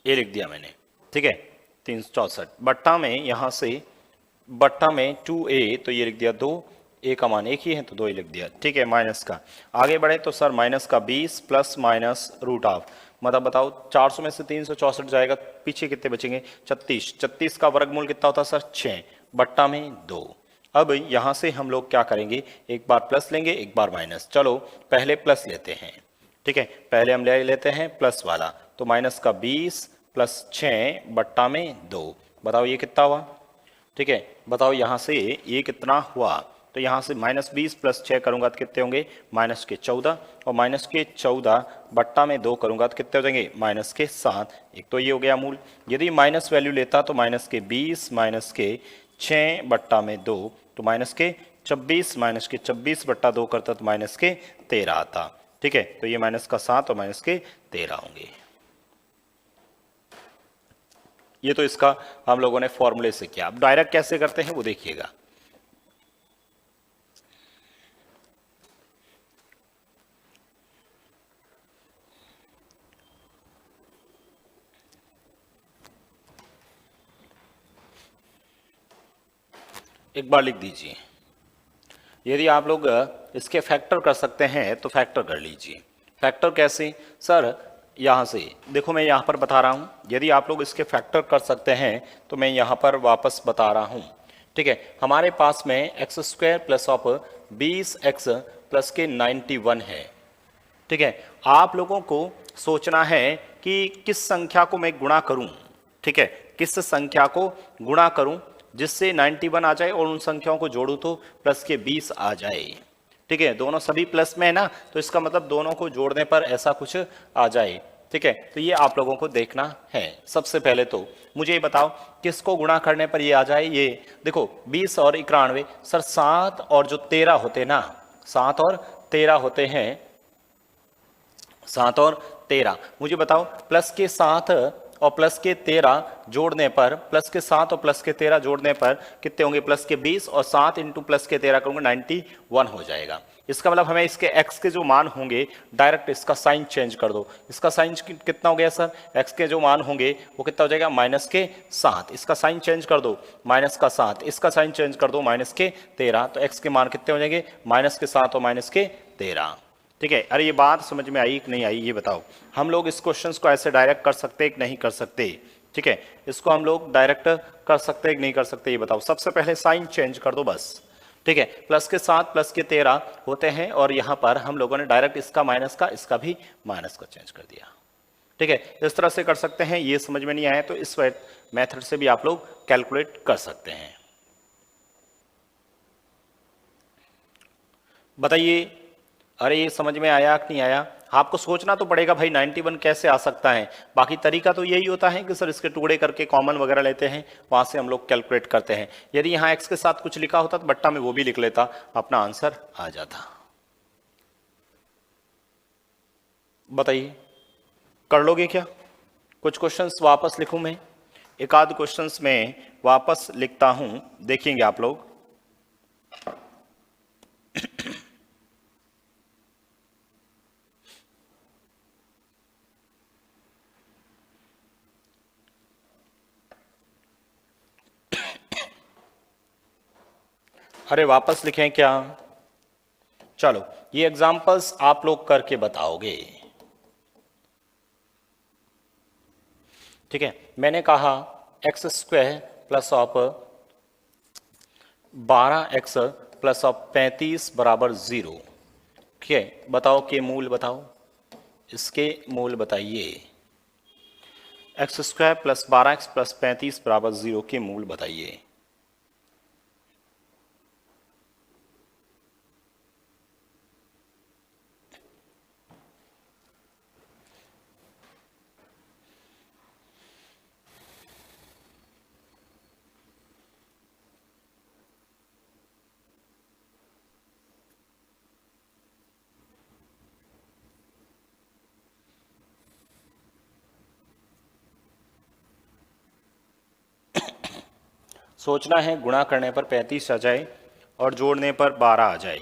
ये लिख दिया मैंने, ठीक है, 364 बट्टा में, यहाँ से बट्टा में 2a, तो ये लिख दिया 2, a का मान 1 ही है तो 2 ही लिख दिया, ठीक है, माइनस का आगे बढ़े तो सर माइनस का 20 प्लस माइनस रूट ऑफ, मतलब बताओ 400 में से 364 जाएगा, पीछे कितने बचेंगे 36, 36 का वर्गमूल कितना होता है सर 6, बट्टा में 2। अब यहाँ से हम लोग क्या करेंगे, एक बार प्लस लेंगे एक बार माइनस, चलो पहले प्लस लेते हैं, ठीक है, पहले हम ले लेते हैं प्लस वाला, तो माइनस का 20 प्लस 6 बट्टा में 2, बताओ ये कितना हुआ, ठीक है, बताओ यहाँ से ये कितना हुआ, तो यहाँ से माइनस 20 प्लस 6 करूंगा तो कितने होंगे माइनस के 14, और माइनस के 14 बट्टा में 2 करूंगा तो कितने हो जाएंगे माइनस के 7, एक तो ये हो गया मूल। यदि माइनस वैल्यू लेता तो माइनस के 20 माइनस के 6 बट्टा में 2, तो माइनस के 26 माइनस के 26 बट्टा 2 करता तो माइनस के 13 आता, ठीक है, तो ये माइनस का 7 और माइनस के 13 होंगे। ये तो इसका हम लोगों ने फॉर्मूले से किया, अब डायरेक्ट कैसे करते हैं वो देखिएगा। एक बार लिख दीजिए, यदि आप लोग इसके फैक्टर कर सकते हैं तो फैक्टर कर लीजिए। फैक्टर कैसे सर, यहाँ से देखो मैं यहाँ पर बता रहा हूँ, यदि आप लोग इसके फैक्टर कर सकते हैं तो मैं यहाँ पर वापस बता रहा हूँ, ठीक है, हमारे पास में x square plus of 20x plus के 91 है, ठीक है, आप लोगों को सोचना है कि किस संख्या को मैं गुणा करूं, ठीक है, किस संख्या को गुणा करूं जिससे 91 आ जाए और उन संख्याओं को जोड़ूं तो प्लस के 20 आ जाए, ठीक है, दोनों सभी प्लस में है ना, तो इसका मतलब दोनों को जोड़ने पर ऐसा कुछ आ जाए, ठीक है, तो ये आप लोगों को देखना है। सबसे पहले तो मुझे ये बताओ किसको गुणा करने पर ये आ जाए, ये देखो 20 और 91 सर 7 और जो 13 होते ना, 7 और 13 होते हैं, 7 और 13, मुझे बताओ प्लस के 7 और प्लस के 13 जोड़ने पर, प्लस के 7 और प्लस के 13 जोड़ने पर कितने होंगे, प्लस के 20 और 7 इंटू प्लस के 13 करूंगा 91 हो जाएगा। इसका मतलब हमें इसके x के जो मान होंगे डायरेक्ट इसका साइन चेंज कर दो, इसका साइन कितना हो गया सर, x के जो मान होंगे वो कितना हो जाएगा माइनस के 7, इसका साइन चेंज कर दो माइनस का 7, इसका साइन चेंज कर दो माइनस के 13, तो x के मान कितने हो जाएंगे माइनस के 7 और माइनस के 13, ठीक है। अरे ये बात समझ में आई कि नहीं आई ये बताओ, हम लोग इस क्वेश्चन को ऐसे डायरेक्ट कर सकते हैं कि नहीं कर सकते, ठीक है, इसको हम लोग डायरेक्ट कर सकते हैं कि नहीं कर सकते ये बताओ। सबसे पहले साइन चेंज कर दो बस, ठीक है, प्लस के 7 प्लस के 13 होते हैं और यहाँ पर हम लोगों ने डायरेक्ट इसका माइनस का, इसका भी माइनस का चेंज कर दिया, ठीक है, इस तरह से कर सकते हैं। ये समझ में नहीं आया तो इस मेथड से भी आप लोग कैलकुलेट कर सकते हैं। बताइए, अरे ये समझ में आया कि नहीं आया, आपको सोचना तो पड़ेगा भाई 91 कैसे आ सकता है। बाकी तरीका तो यही होता है कि सर इसके टुकड़े करके कॉमन वगैरह लेते हैं, वहां से हम लोग कैलकुलेट करते हैं। यदि यहाँ x के साथ कुछ लिखा होता तो बट्टा में वो भी लिख लेता, अपना आंसर आ जाता। बताइए कर लोगे क्या? कुछ क्वेश्चंस वापस लिखूं मैं, एक आध क्वेश्चंस में वापस लिखता हूं, देखेंगे आप लोग। अरे वापस लिखें क्या? चलो ये एग्जांपल्स आप लोग करके बताओगे, ठीक है। मैंने कहा x square plus of 12x plus of 35 बराबर 0, ठीक है। बताओ के मूल बताओ, इसके मूल बताइए। X square plus 12x plus 35 बराबर 0 के मूल बताइए। सोचना है गुणा करने पर 35 आ जाए और जोड़ने पर 12 आ जाए।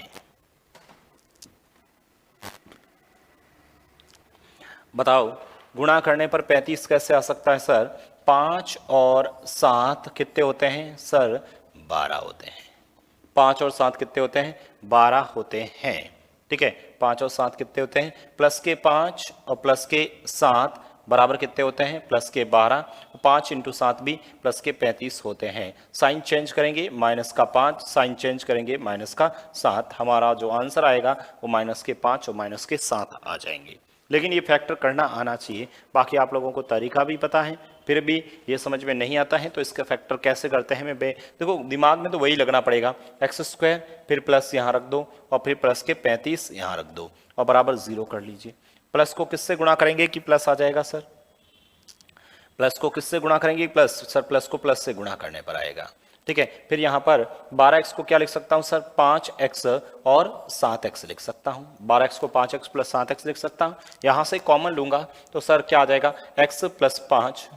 बताओ गुणा करने पर 35 कैसे आ सकता है सर? 5 और 7 कितने होते हैं सर? 12 होते हैं। 5 और 7 कितने होते हैं? 12 होते हैं, ठीक है। 5 और 7 कितने होते हैं? प्लस के 5 और प्लस के 7 बराबर कितने होते हैं? प्लस के 12। 5 इंटू 7 भी प्लस के 35 होते हैं। साइन चेंज करेंगे, माइनस का 5, साइन चेंज करेंगे माइनस का 7। हमारा जो आंसर आएगा वो माइनस के 5 और माइनस के 7 आ जाएंगे। लेकिन ये फैक्टर करना आना चाहिए। बाकी आप लोगों को तरीका भी पता है, फिर भी ये समझ में नहीं आता है तो इसका फैक्टर कैसे करते हैं देखो दिमाग में तो वही लगना पड़ेगा, एक्स स्क्वायर फिर प्लस यहाँ रख दो और फिर प्लस के 35 यहाँ रख दो और बराबर 0 कर लीजिए। प्लस को किससे गुणा करेंगे कि प्लस आ जाएगा सर? प्लस को किससे गुणा करेंगे? प्लस सर, प्लस को प्लस से गुणा करने पर आएगा, ठीक है। फिर यहाँ पर 12x को क्या लिख सकता हूँ सर? 5x और 7x लिख सकता हूँ। 12x को 5x प्लस 7x लिख सकता हूँ। यहाँ से कॉमन लूंगा तो सर क्या आ जाएगा? x प्लस 5,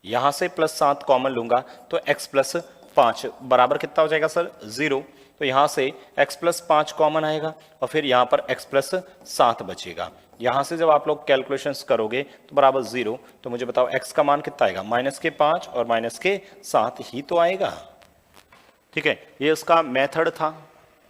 यहाँ से प्लस 7 कॉमन लूंगा तो x प्लस 5 बराबर कितना हो जाएगा सर? 0। तो यहाँ से x प्लस 5 कॉमन आएगा और फिर यहाँ पर x प्लस 7 बचेगा। यहाँ से जब आप लोग कैलकुलेशंस करोगे तो बराबर 0। तो मुझे बताओ x का मान कितना आएगा? माइनस के 5 और माइनस के 7 ही तो आएगा, ठीक है। ये उसका मेथड था,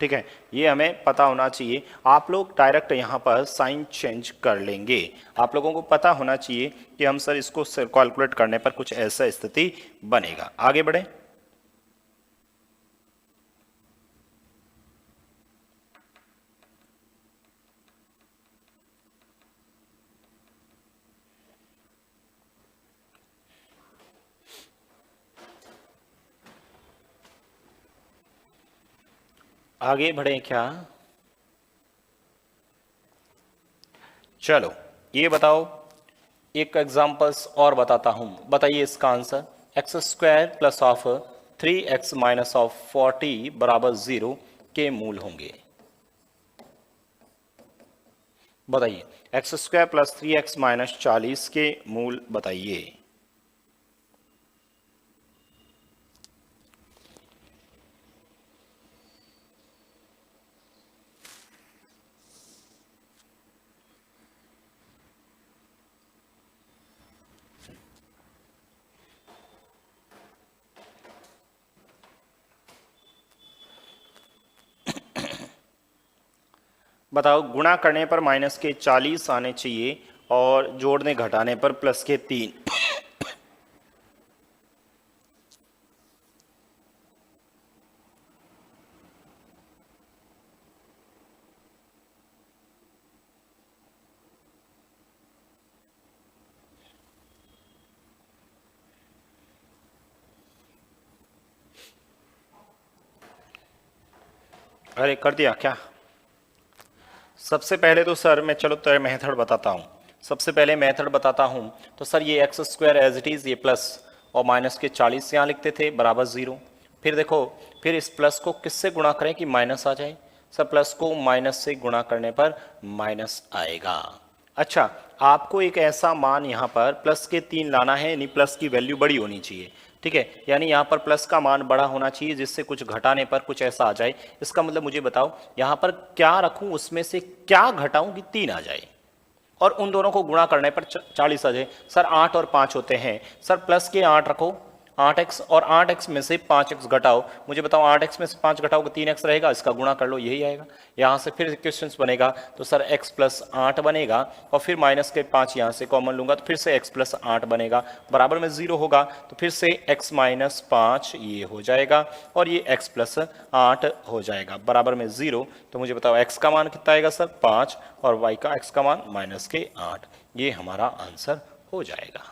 ठीक है। ये हमें पता होना चाहिए। आप लोग डायरेक्ट यहाँ पर साइन चेंज कर लेंगे। आप लोगों को पता होना चाहिए कि हम सर इसको कैलकुलेट करने पर कुछ ऐसा स्थिति बनेगा। आगे बढ़े। आगे बढ़े क्या? चलो ये बताओ, एक एग्जांपल्स और बताता हूं, बताइए इसका answer. X square plus of 3x minus of 40 बराबर 0 के मूल होंगे। बताइए x square plus 3x minus 40 के मूल बताइए। बताओ गुणा करने पर माइनस के 40 आने चाहिए और जोड़ने घटाने पर प्लस के 3। अरे कर दिया क्या? सबसे पहले तो सर मैं चलो तो मेथड बताता हूँ। सबसे पहले मेथड बताता हूँ तो सर ये x square as it is, ये प्लस और माइनस के 40 यहाँ लिखते थे बराबर 0। फिर देखो, फिर इस प्लस को किससे गुणा करें कि माइनस आ जाए। सर प्लस को माइनस से गुणा करने पर माइनस आएगा। अच्छा, आपको एक ऐसा मान यहाँ पर प्लस के 3 लाना है, यानी प्लस की वैल्यू बड़ी होनी चाहिए। ठीक है, यानी यहाँ पर प्लस का मान बड़ा होना चाहिए जिससे कुछ घटाने पर कुछ ऐसा आ जाए। इसका मतलब मुझे बताओ यहाँ पर क्या रखूं, उसमें से क्या घटाऊं कि 3 आ जाए और उन दोनों को गुणा करने पर 40 आ जाए। सर 8 और 5 होते हैं। सर प्लस के 8 रखो, 8x और 8x में से 5x घटाओ। मुझे बताओ 8x में से 5 घटाओ तो 3x रहेगा, इसका गुणा कर लो, यही आएगा। यहाँ से फिर क्वेश्चन बनेगा तो सर x प्लस 8 बनेगा और फिर माइनस के 5 यहाँ से कॉमन लूंगा तो फिर से x प्लस 8 बनेगा, बराबर में 0 होगा तो फिर से x माइनस 5 ये हो जाएगा और ये x प्लस 8 हो जाएगा, बराबर में 0। तो मुझे बताओ x का मान कितना आएगा सर 5 और y का x का मान माइनस के 8। ये हमारा आंसर हो जाएगा।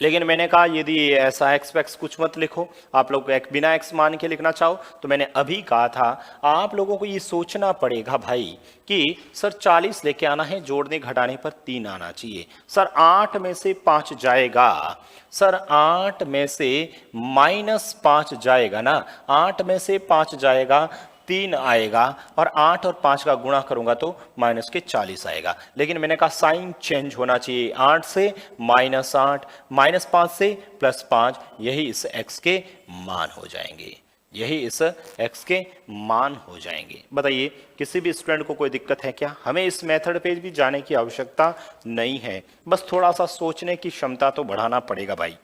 लेकिन मैंने कहा यदि ऐसा एक्स वैक्स कुछ मत लिखो, आप लोग एक बिना एक्स मान के लिखना चाहो तो मैंने अभी कहा था आप लोगों को ये सोचना पड़ेगा भाई कि सर 40 लेके आना है, जोड़ने घटाने पर 3 आना चाहिए। सर 8 में से 5 जाएगा, सर 8 में से -5 जाएगा ना, 8 में से 5 जाएगा 3 आएगा और 8 और 5 का गुणा करूंगा तो माइनस के 40 आएगा। लेकिन मैंने कहा साइन चेंज होना चाहिए, 8 से -8, -5 से +5, यही इस x के मान हो जाएंगे, यही इस x के मान हो जाएंगे। बताइए किसी भी स्टूडेंट को कोई दिक्कत है क्या? हमें इस मेथड पे भी जाने की आवश्यकता नहीं है, बस थोड़ा सा सोचने की क्षमता तो बढ़ाना पड़ेगा भाई।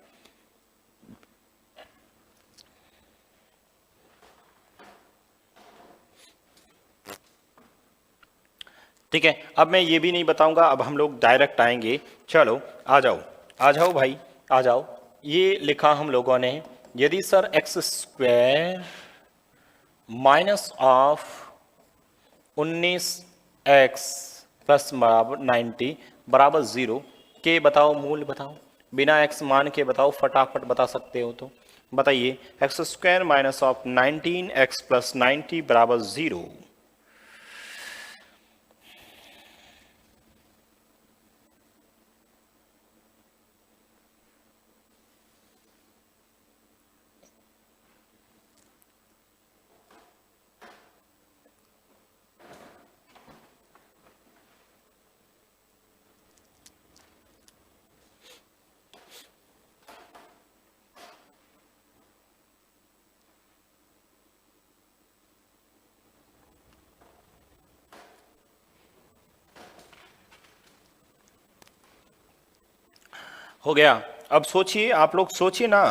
ठीक है, अब मैं ये भी नहीं बताऊंगा, अब हम लोग डायरेक्ट आएंगे। चलो आ जाओ, आ जाओ भाई, आ जाओ। ये लिखा हम लोगों ने, यदि sir x square minus of 19x plus बराबर 90 बराबर 0 के बताओ मूल बताओ, बिना x मान के बताओ, फटाफट बता सकते हो तो बताइए। X square minus of 19x plus 90 बराबर 0। हो गया। अब सोचिए, आप लोग सोचिए ना,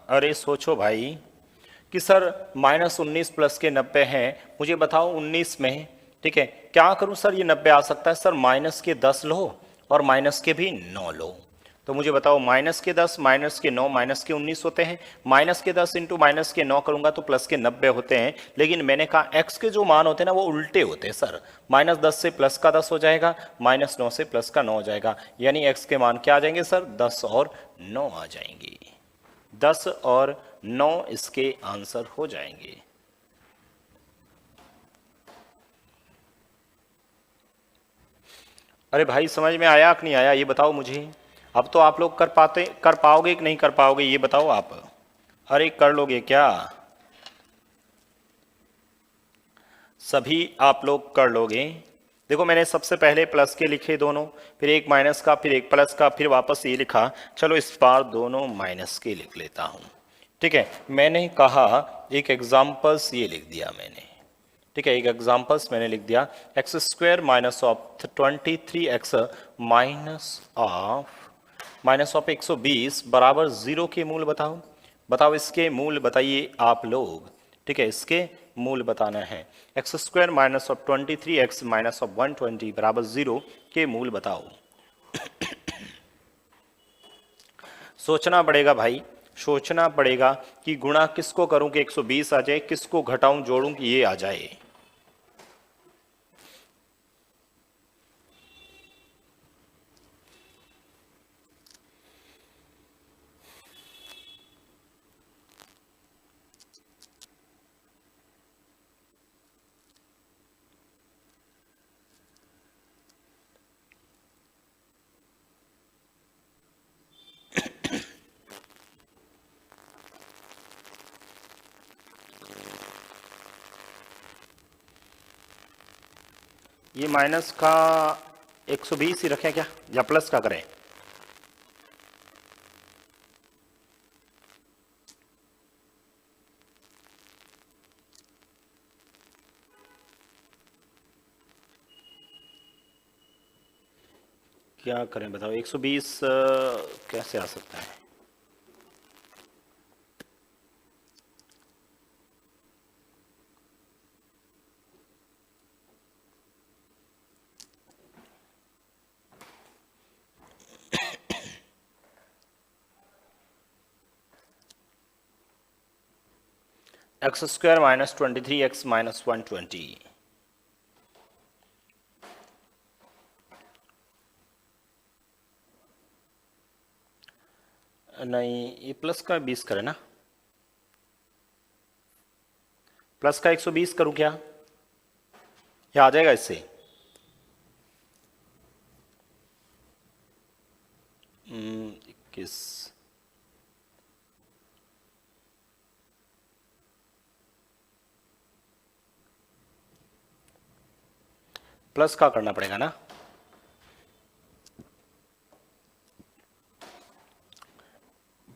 अरे सोचो भाई कि सर -19 प्लस के 90 हैं, मुझे बताओ 19 में, ठीक है क्या करूं सर, ये 90 आ सकता है सर, माइनस के 10 लो और माइनस के भी 9 लो। तो मुझे बताओ माइनस के 10 माइनस के 9 माइनस के 19 होते हैं, माइनस के 10 इंटू माइनस के 9 करूंगा तो प्लस के 90 होते हैं। लेकिन मैंने कहा एक्स के जो मान होते हैं ना वो उल्टे होते हैं सर, -10 से प्लस का 10 हो जाएगा, -9 से प्लस का 9 हो जाएगा, यानी एक्स के मान क्या आ जाएंगे सर 10 और 9 आ जाएंगे, 10 और 9 इसके आंसर हो जाएंगे। अरे भाई समझ में आया कि नहीं आया ये बताओ मुझे। अब तो आप लोग कर पाओगे कि नहीं कर पाओगे ये बताओ आप। अरे कर लोगे क्या? सभी आप लोग कर लोगे। देखो मैंने सबसे पहले प्लस के लिखे दोनों, फिर एक माइनस का, फिर एक प्लस का, फिर वापस ये लिखा। चलो इस बार दोनों माइनस के लिख लेता हूं। ठीक है, मैंने कहा एक एग्जाम्पल्स ये लिख दिया मैंने, ठीक है एक एग्जाम्पल्स मैंने लिख दिया। X square minus of 23x minus of 120 बराबर 0 के मूल बताओ। बताओ इसके मूल बताइए आप लोग, ठीक है इसके मूल बताना है। X square minus of 23x minus of 120 बराबर 0 के मूल बताओ। सोचना पड़ेगा भाई, सोचना पड़ेगा कि गुणा किसको करूं कि 120 आ जाए, किसको घटाऊं जोड़ूं कि ये आ जाए। ये माइनस का 120 ही रखें क्या, या प्लस का करें? क्या करें बताओ, 120 कैसे आ सकता है? X square minus 23x minus 120। नहीं, ये प्लस का 20 करें ना, प्लस का 120 करूं क्या, ये आ जाएगा इससे? 21। प्लस का करना पड़ेगा ना,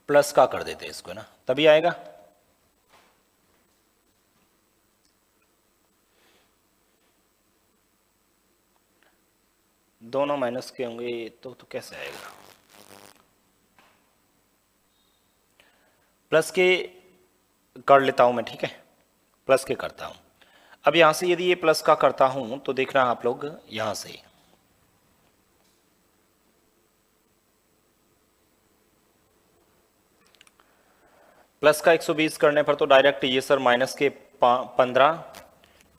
प्लस का कर देते हैं इसको ना, तभी आएगा। दोनों माइनस के होंगे तो कैसे आएगा? प्लस के कर लेता हूं मैं, ठीक है, प्लस के करता हूं। अब यहां से यदि ये प्लस का करता हूं तो देखना आप लोग, यहां से प्लस का 120 करने पर तो डायरेक्ट ये सर माइनस के 15,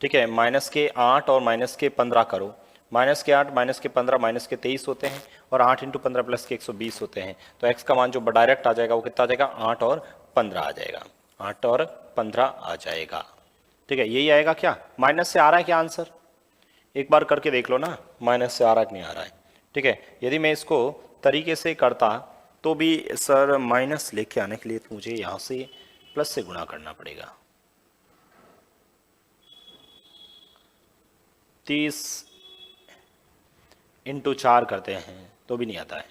ठीक है, माइनस के 8 और माइनस के 15 करो, माइनस के 8 माइनस के 15 माइनस के 23 होते हैं, और 8 इंटू 15 प्लस के 120 होते हैं। तो x का मान जो डायरेक्ट आ जाएगा वो कितना आ जाएगा, 8 और 15 आ जाएगा, 8 और 15 आ जाएगा, ठीक है। यही आएगा क्या, माइनस से आ रहा है क्या आंसर? एक बार करके देख लो ना, माइनस से आ रहा है कि नहीं आ रहा है, ठीक है। यदि मैं इसको तरीके से करता तो भी सर माइनस लेके आने के लिए तो मुझे यहाँ से प्लस से गुणा करना पड़ेगा। 30 इंटू 4 करते हैं तो भी नहीं आता है,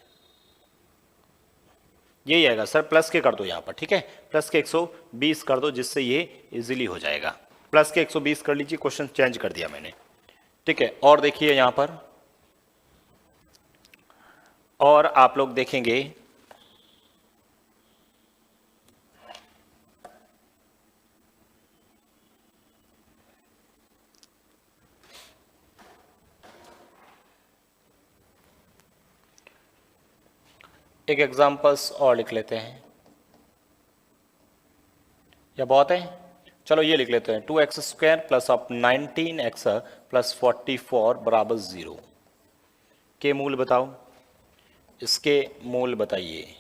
यही आएगा सर, प्लस के कर दो यहाँ पर, ठीक है, प्लस के 120 कर दो जिससे ये इजीली हो जाएगा। प्लस के 120 कर लीजिए, क्वेश्चन चेंज कर दिया मैंने, ठीक है। और देखिए यहाँ पर, और आप लोग देखेंगे एक एग्जांपल्स और लिख लेते हैं, या बहुत है? चलो ये लिख लेते हैं, 2x square plus of 19x plus 44 बराबर 0 के मूल बताओ, इसके मूल बताइए।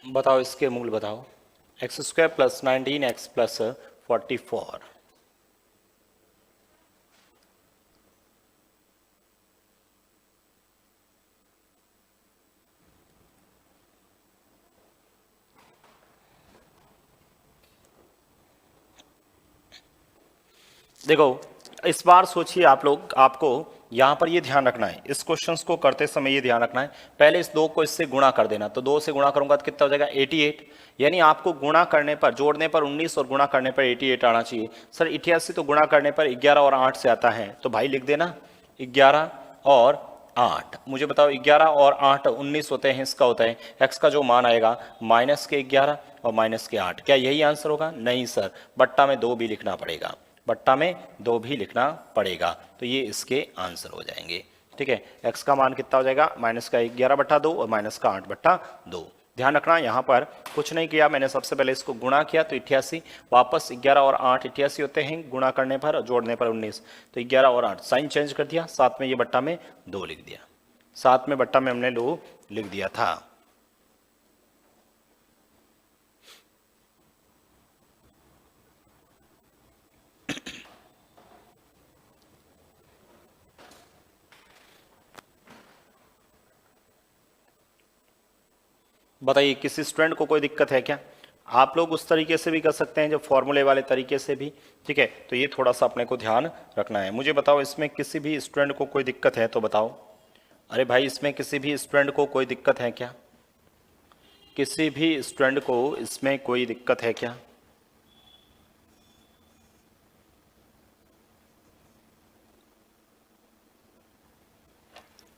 बताओ इसके मूल बताओ, x square plus 19x plus 44। देखो इस बार सोचिए आप लोग, आपको यहां पर ये ध्यान रखना है, इस क्वेश्चंस को करते समय ये ध्यान रखना है, पहले इस 2 को इससे गुणा कर देना, तो 2 से गुणा करूंगा तो कितना हो जाएगा 88, यानी आपको गुणा करने पर, जोड़ने पर 19 और गुणा करने पर 88 आना चाहिए। सर 88 तो गुणा करने पर 11 और 8 से आता है, तो भाई लिख देना 11 और 8। मुझे बताओ 11 और 8 19 होते हैं, इसका होता है x का जो मान आएगा माइनस के 11 और माइनस के 8, क्या यही आंसर होगा? नहीं सर, बट्टा में 2 भी लिखना पड़ेगा, बट्टा में 2 भी लिखना पड़ेगा, तो ये इसके आंसर हो जाएंगे, ठीक है। x का मान कितना हो जाएगा, माइनस का 11/2 और माइनस का 8/2। ध्यान रखना यहाँ पर कुछ नहीं किया मैंने, सबसे पहले इसको गुणा किया तो 88, वापस 11 और 8 88 होते हैं गुणा करने पर, जोड़ने पर 19, तो 11 और 8 साइन चेंज कर दिया, साथ में ये बट्टा में 2 लिख दिया, साथ में बट्टा में हमने 2 लिख दिया था। बताइए किसी स्टूडेंट को कोई दिक्कत है क्या? आप लोग उस तरीके से भी कर सकते हैं जो फॉर्मूले वाले तरीके से भी, ठीक है। तो ये थोड़ा सा अपने को ध्यान रखना है। मुझे बताओ इसमें किसी भी स्टूडेंट को कोई दिक्कत है तो बताओ। अरे भाई इसमें किसी भी स्टूडेंट को कोई दिक्कत है क्या? किसी भी स्टूडेंट को इसमें कोई दिक्कत है क्या?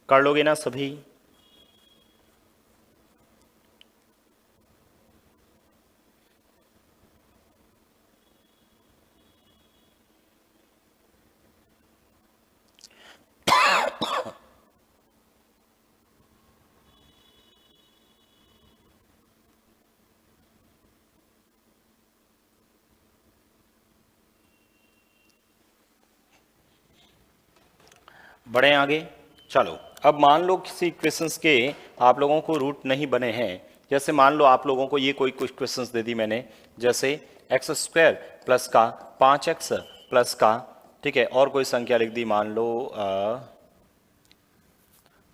कर लोगे ना सभी? बढ़े आगे। चलो अब मान लो किसी क्वेश्चंस के आप लोगों को रूट नहीं बने हैं। जैसे मान लो आप लोगों को ये कोई कुछ क्वेश्चंस दे दी मैंने, जैसे एक्स स्क्वायर प्लस का 5x प्लस का, ठीक है, और कोई संख्या लिख दी, मान लो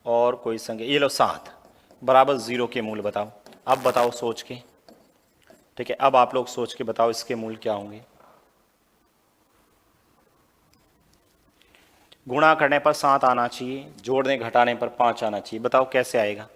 और कोई संख्या, ये लो 7 बराबर 0 के मूल बताओ। अब बताओ सोच के, ठीक है, अब आप लोग सोच के बताओ इसके मूल क्या होंगे। गुणा करने पर 7 आना चाहिए, जोड़ने घटाने पर 5 आना चाहिए। बताओ कैसे आएगा?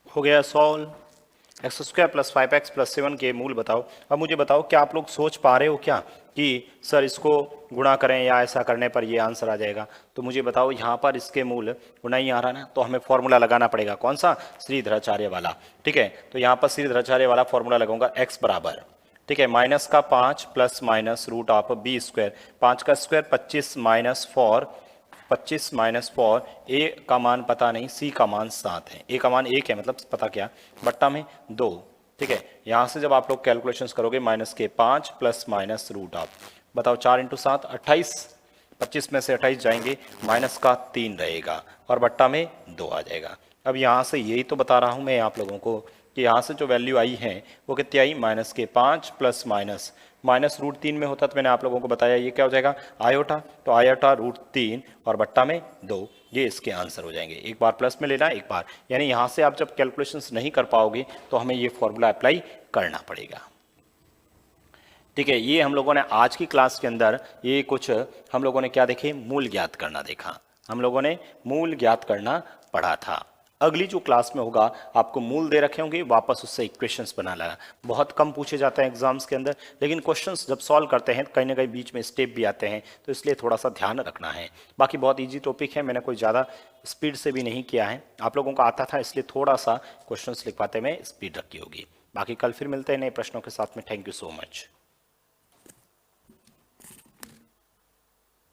हो गया solve. X square plus 5x plus 7 के मूल बताओ। अब मुझे बताओ क्या आप लोग सोच पा रहे हो क्या कि सर इसको गुणा करें या ऐसा करने पर ये आंसर आ जाएगा? तो मुझे बताओ यहाँ पर इसके मूल गुणा ही आ रहा ना, तो हमें फॉर्मूला लगाना पड़ेगा। कौन सा? श्रीधराचार्य वाला, ठीक है। तो यहाँ पर श्रीधराचार्य वाला फॉर्मूला लगाऊंगा, x बराबर, ठीक है, माइनस का 5 plus minus root of b square, 5 का स्क्वायर 25 माइनस 4, 25 माइनस 4, ए का मान पता नहीं, सी का मान 7 है, ए का मान 1 है, मतलब पता क्या, बट्टा में 2, ठीक है। यहाँ से जब आप लोग कैलकुलेशंस करोगे माइनस के 5 प्लस माइनस रूट ऑफ, बताओ 4 इंटू 7 28, 25 में से 28 जाएंगे, माइनस का 3 रहेगा और बट्टा में 2 आ जाएगा। अब यहाँ से यही तो बता रहा हूँ मैं आप लोगों को कि यहाँ से जो वैल्यू आई है वो कितनी आई, माइनस के 5 प्लस माइनस माइनस रूट 3 में होता तो मैंने आप लोगों को बताया ये क्या हो जाएगा, आयोटा, तो आयोटा रूट 3 और बट्टा में 2, ये इसके आंसर हो जाएंगे। एक बार प्लस में लेना, एक बार, यानी यहाँ से आप जब कैलकुलेशंस नहीं कर पाओगे तो हमें ये फॉर्मूला अप्लाई करना पड़ेगा, ठीक है। ये हम लोगों ने आज की क्लास के अंदर ये कुछ हम लोगों ने क्या देखे, मूल ज्ञात करना देखा, हम लोगों ने मूल ज्ञात करना पढ़ा था। अगली जो क्लास में होगा आपको मूल दे रखे होंगे, वापस उससे इक्वेशंस बना लेना। बहुत कम पूछे जाते हैं एग्जाम्स के अंदर, लेकिन क्वेश्चंस जब सॉल्व करते हैं कहीं ना कहीं बीच में स्टेप भी आते हैं, तो इसलिए थोड़ा सा ध्यान रखना है। बाकी बहुत ईजी टॉपिक है, मैंने कोई ज़्यादा स्पीड से भी नहीं किया है, आप लोगों को आता था इसलिए थोड़ा सा क्वेश्चंस लिख पाते में स्पीड रखी होगी। बाकी कल फिर मिलते हैं नए प्रश्नों के साथ में। Thank you so much.